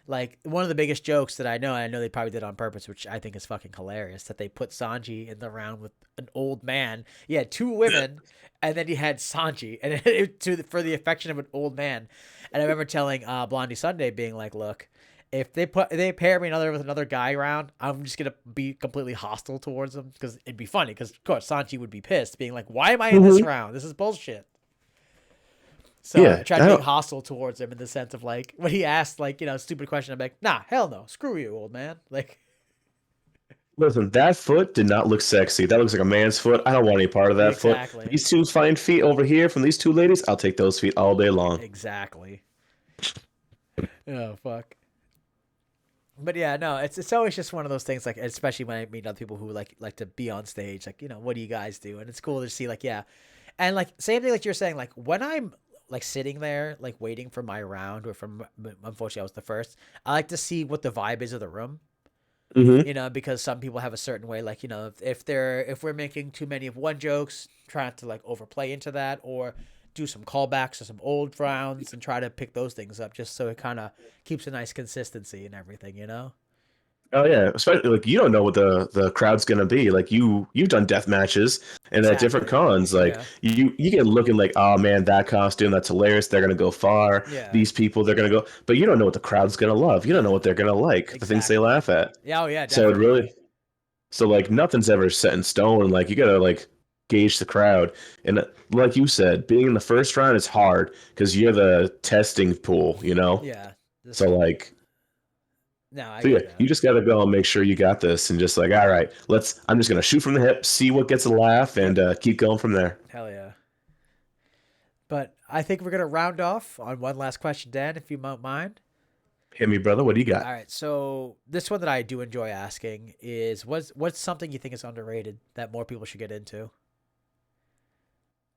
Speaker 1: Like one of the biggest jokes that I know they probably did on purpose, which I think is fucking hilarious, that they put Sanji in the round with an old man. He had two women, and then he had Sanji, and for the affection of an old man. And I remember telling Blondie Sunday, being like, "Look, if they pair me with another guy around, I'm just gonna be completely hostile towards them because it'd be funny. Because of course Sanji would be pissed, being like, why am I in this round? This is bullshit." So
Speaker 2: Yeah,
Speaker 1: I tried to be hostile towards him in the sense of like when he asked like a stupid question, I'm like, nah, hell no, screw you, old man. Like,
Speaker 2: listen, that foot did not look sexy. That looks like a man's foot. I don't want any part of that
Speaker 1: exactly.
Speaker 2: foot. These two fine feet over here from these two ladies, I'll take those feet all day long.
Speaker 1: Exactly. Oh fuck. But yeah, no, it's always just one of those things. Like, especially when I meet other people who like to be on stage. Like, what do you guys do? And it's cool to see like, yeah, and like same thing like you're saying. Like when I'm like sitting there like waiting for my round, or from unfortunately I was the first. I like to see what the vibe is of the room.
Speaker 2: Mm-hmm.
Speaker 1: Because some people have a certain way. Like, if we're making too many of one jokes, try not to like overplay into that, or do some callbacks to some old rounds and try to pick those things up just so it kind of keeps a nice consistency and everything.
Speaker 2: Oh yeah, especially like you don't know what the crowd's gonna be. Like you've done death matches and at different
Speaker 1: Exactly.
Speaker 2: cons. Like
Speaker 1: Yeah.
Speaker 2: you get looking like, oh man, that costume, that's hilarious. They're gonna go far.
Speaker 1: Yeah.
Speaker 2: These people, they're gonna go. But you don't know what the crowd's gonna love. You don't know what they're gonna like. The things they
Speaker 1: Exactly.
Speaker 2: laugh at.
Speaker 1: Yeah. Oh yeah.
Speaker 2: So it
Speaker 1: Definitely.
Speaker 2: really, so like nothing's ever set in stone. Like you gotta like gauge the crowd. And like you said, being in the first round is hard because you're the testing pool.
Speaker 1: Yeah.
Speaker 2: So like.
Speaker 1: No, I
Speaker 2: So yeah,
Speaker 1: get that.
Speaker 2: you just gotta go and make sure you got this, and just like, all right, I'm just gonna shoot from the hip, see what gets a laugh, and
Speaker 1: Yep.
Speaker 2: keep going from there.
Speaker 1: Hell yeah. But I think we're gonna round off on one last question, Dan, if you don't mind.
Speaker 2: Hit me, brother. What do you got?
Speaker 1: All right, so this one that I do enjoy asking is, what's something you think is underrated that more people should get into?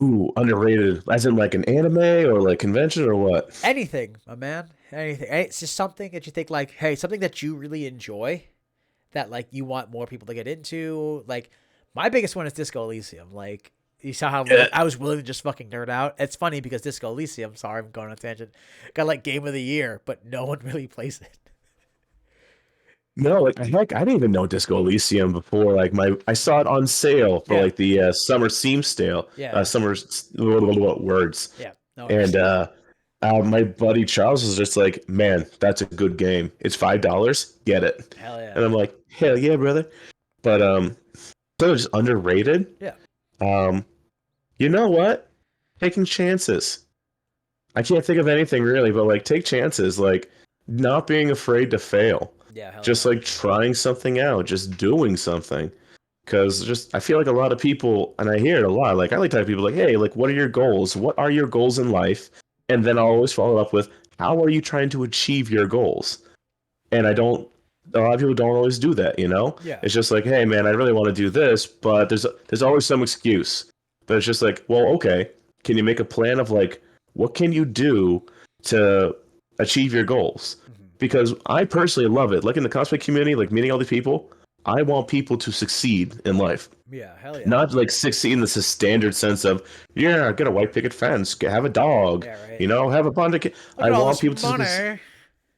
Speaker 2: Ooh, underrated, as in like an anime or like convention or what?
Speaker 1: Anything, my man. Anything. It's just something that you think like, hey, something that you really enjoy that like you want more people to get into. Like my biggest one is Disco Elysium. Like you saw how
Speaker 2: Yeah.
Speaker 1: I was willing to just fucking nerd out. It's funny because Disco Elysium, sorry, I'm going on a tangent, got like Game of the Year, but no one really plays it.
Speaker 2: No, like heck, I didn't even know Disco Elysium before. Like I saw it on sale for
Speaker 1: Yeah.
Speaker 2: like the summer seam sale,
Speaker 1: Yeah.
Speaker 2: summer words,
Speaker 1: Yeah. No worries.
Speaker 2: and my buddy Charles was just like, man, that's a good game. It's $5, get it,
Speaker 1: Hell yeah.
Speaker 2: and I'm like, hell yeah, brother. But so it's underrated.
Speaker 1: Yeah.
Speaker 2: Um, you know what? taking chances. I can't think of anything really, but like take chances, like not being afraid to fail.
Speaker 1: Yeah, hell
Speaker 2: Just
Speaker 1: yeah.
Speaker 2: like trying something out, just doing something. Because just I feel like a lot of people, and I hear it a lot. Like I like to tell people, like, hey, like, what are your goals? What are your goals in life? And then I'll always follow up with, how are you trying to achieve your goals? And I don't. A lot of people don't always do that.
Speaker 1: Yeah.
Speaker 2: It's just like, hey, man, I really want to do this, but there's always some excuse. But it's just like, well, okay, can you make a plan of like what can you do to achieve your goals?
Speaker 1: Mm-hmm.
Speaker 2: Because I personally love it. Like in the cosplay community, like meeting all these people, I want people to succeed in life.
Speaker 1: Yeah, hell yeah.
Speaker 2: Not like succeed in the standard sense of, yeah, get a white picket fence, have a dog,
Speaker 1: Yeah, right.
Speaker 2: have a bunch of kids.
Speaker 1: Look
Speaker 2: I
Speaker 1: at all
Speaker 2: want
Speaker 1: this
Speaker 2: people to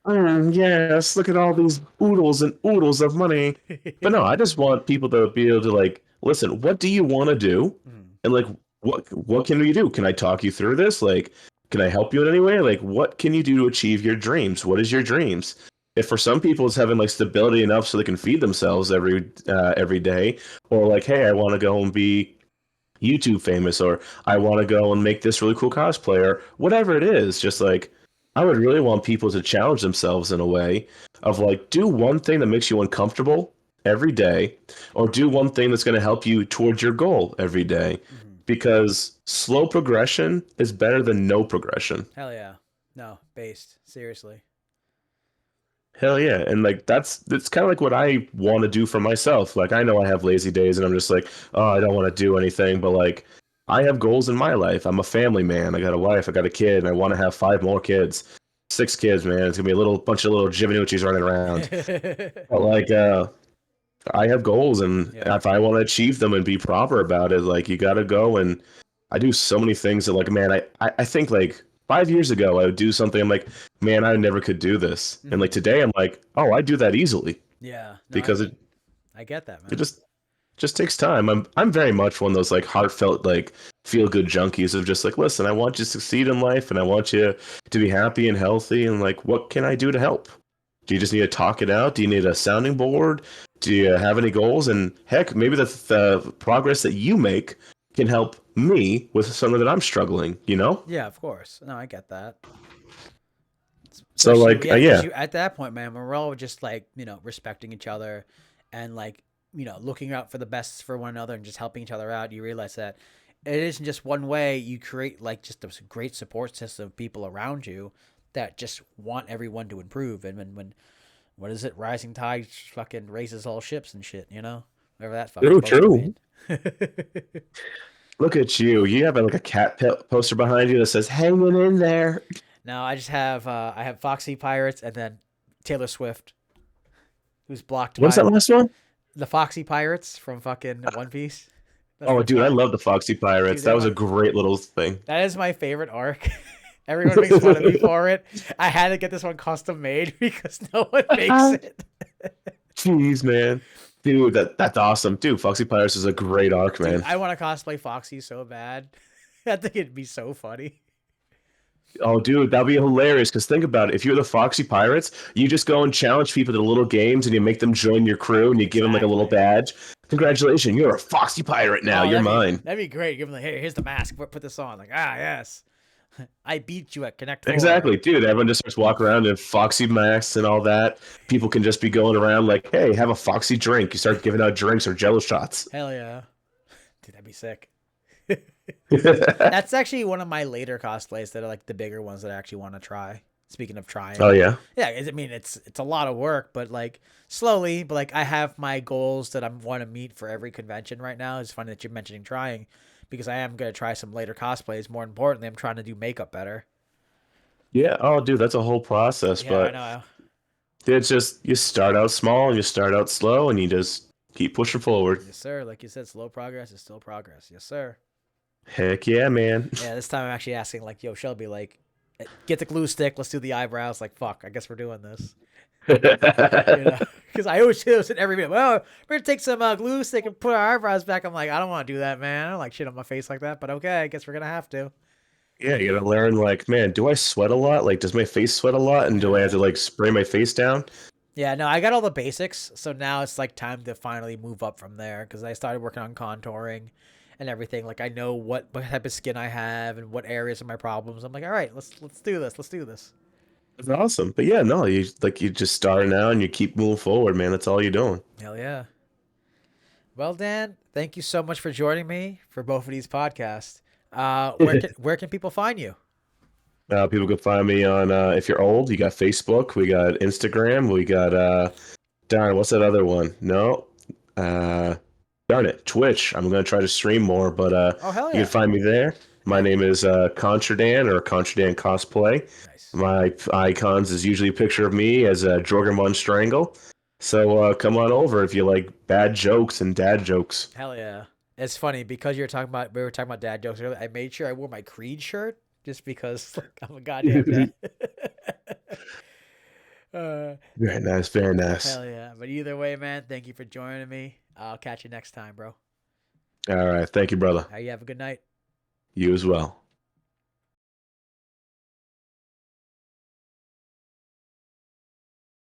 Speaker 1: money.
Speaker 2: yes, look at all these oodles and oodles of money. But no, I just want people to be able to like, listen, what do you want to do?
Speaker 1: Mhm.
Speaker 2: And like, what can we do? Can I talk you through this? Like, can I help you in any way? Like, what can you do to achieve your dreams? What is your dreams? If for some people it's having like stability enough so they can feed themselves every day, or like, hey, I want to go and be YouTube famous, or I want to go and make this really cool cosplay, or whatever it is. Just like, I would really want people to challenge themselves in a way of like, do one thing that makes you uncomfortable every day, or do one thing that's going to help you towards your goal every day.
Speaker 1: Mhm.
Speaker 2: Because slow progression is better than no progression.
Speaker 1: Hell yeah. No, based. Seriously.
Speaker 2: Hell yeah. And like that's kind of like what I want to do for myself. Like I know I have lazy days and I'm just like, oh, I don't want to do anything, but like I have goals in my life. I'm a family man. I got a wife, I got a kid, and I want to have 5 more kids. 6 kids, man. It's gonna be a little bunch of little Jiminucci's running around. But like I have goals, and
Speaker 1: Yeah.
Speaker 2: if I want to achieve them and be proper about it, like you gotta go. And I do so many things that like, man, I think like 5 years ago I would do something, I'm like, man, I never could do this. And like
Speaker 1: Mhm.
Speaker 2: today I'm like, oh, I do that easily.
Speaker 1: Yeah. No,
Speaker 2: Because
Speaker 1: I get that,
Speaker 2: it
Speaker 1: man.
Speaker 2: just takes time. I'm very much one of those like heartfelt like feel good junkies of just like, listen, I want you to succeed in life and I want you to be happy and healthy, and like what can I do to help? Do you just need to talk it out? Do you need a sounding board? Do you have any goals? And heck, maybe the progress that you make can help me with something that I'm struggling.
Speaker 1: Yeah, of course. No, I get that.
Speaker 2: So
Speaker 1: Especially,
Speaker 2: like
Speaker 1: yeah, because
Speaker 2: yeah.
Speaker 1: you at that point, man, when we're all just like, respecting each other and like, looking out for the best for one another and just helping each other out, you realize that it isn't just one way. You create like just a great support system of people around you that just want everyone to improve. And when what is it? Rising tide fucking raises all ships and shit, Whatever that fucking
Speaker 2: True,
Speaker 1: poster
Speaker 2: true.
Speaker 1: mean.
Speaker 2: Look at you. You have like a cat poster behind you that says hanging in there.
Speaker 1: Now I just have I have Foxy Pirates and then Taylor Swift, who's blocked
Speaker 2: What's that
Speaker 1: by
Speaker 2: last one?
Speaker 1: the Foxy Pirates from fucking One Piece. That's
Speaker 2: Oh,
Speaker 1: the
Speaker 2: dude, I
Speaker 1: fire.
Speaker 2: love the Foxy
Speaker 1: Dude,
Speaker 2: Pirates. That was a great little thing.
Speaker 1: that is my favorite arc. Everyone makes fun of me for it. I had to get this one custom made because no one makes it.
Speaker 2: Jeez, man. Dude, that's awesome. Dude, Foxy Pirates is a great arc,
Speaker 1: Dude,
Speaker 2: man.
Speaker 1: I want to cosplay Foxy so bad. I think it'd be so funny.
Speaker 2: Oh, dude, that'd be hilarious. Because think about it. If you're the Foxy Pirates, you just go and challenge people to little games and you make them join your crew and you give them like a little
Speaker 1: Exactly.
Speaker 2: badge. Congratulations, you're a Foxy Pirate now.
Speaker 1: Oh,
Speaker 2: You're mine.
Speaker 1: that'd be great. Give them like, hey, here's the mask. Put this on. Like, yes, I beat you at Connect Four.
Speaker 2: Exactly, dude. Everyone just starts walking around in Foxy masks and all that. People can just be going around like, hey, have a Foxy drink. You start giving out drinks or jello shots.
Speaker 1: Hell yeah, dude, that'd be sick.
Speaker 2: Oh,
Speaker 1: That's actually one of my later cosplays that are like the bigger ones that I actually want to try. Speaking of trying,
Speaker 2: yeah.
Speaker 1: yeah, I mean it's a lot of work, but like slowly. But like I have my goals that I want to meet for every convention right now. It's funny that you're mentioning trying, because I am gonna try some later cosplays. More importantly, I'm trying to do makeup better.
Speaker 2: Yeah. Oh, dude, that's a whole process.
Speaker 1: Yeah, I
Speaker 2: But
Speaker 1: know.
Speaker 2: it's just you start out small and you start out slow and you just keep pushing forward.
Speaker 1: Yes, sir. Like you said, slow progress is still progress. Yes, sir.
Speaker 2: Heck yeah, man.
Speaker 1: Yeah, this time I'm actually asking like, yo, Shelby, like, get the glue stick. Let's do the eyebrows. Like, fuck, I guess we're doing this. Because I always do this in every video. Well, we're gonna take some glue stick and put our eyebrows back. I'm like, I don't want to do that, man. I don't like shit on my face like that. But okay, I guess we're gonna have to.
Speaker 2: Yeah, you gotta learn like, man, do I sweat a lot? Like, does my face sweat a lot? And do I have to like spray my face down?
Speaker 1: Yeah, no, I got all the basics. So now it's like time to finally move up from there, because I started working on contouring, and everything. Like I know what type of skin I have and what areas are my problems. I'm like, all right, let's do this. Let's do this.
Speaker 2: It's awesome. But yeah, no, you just starting out and you keep moving forward, man. That's all you're doing.
Speaker 1: Hell yeah. Well, Dan, thank you so much for joining me for both of these podcasts. Where can people find you?
Speaker 2: People can find me on if you're old, you got Facebook, we got Instagram, we got darn, what's that other one? No. Uh darn it, Twitch. I'm gonna try to stream more, but
Speaker 1: Oh hell
Speaker 2: you can
Speaker 1: yeah.
Speaker 2: find me there. My name is Contradan or Contradan Cosplay.
Speaker 1: Nice.
Speaker 2: My icons is usually a picture of me as a Jorgenmund Strangle. So come on over if you like bad jokes and dad jokes.
Speaker 1: Hell yeah. It's funny because we were talking about dad jokes earlier. I made sure I wore my Creed shirt just because like, I'm a goddamn dad.
Speaker 2: Very nice, very nice.
Speaker 1: Hell yeah. But either way, man, thank you for joining me. I'll catch you next time, bro.
Speaker 2: All right, thank you, brother.
Speaker 1: You have a good night.
Speaker 2: You as well.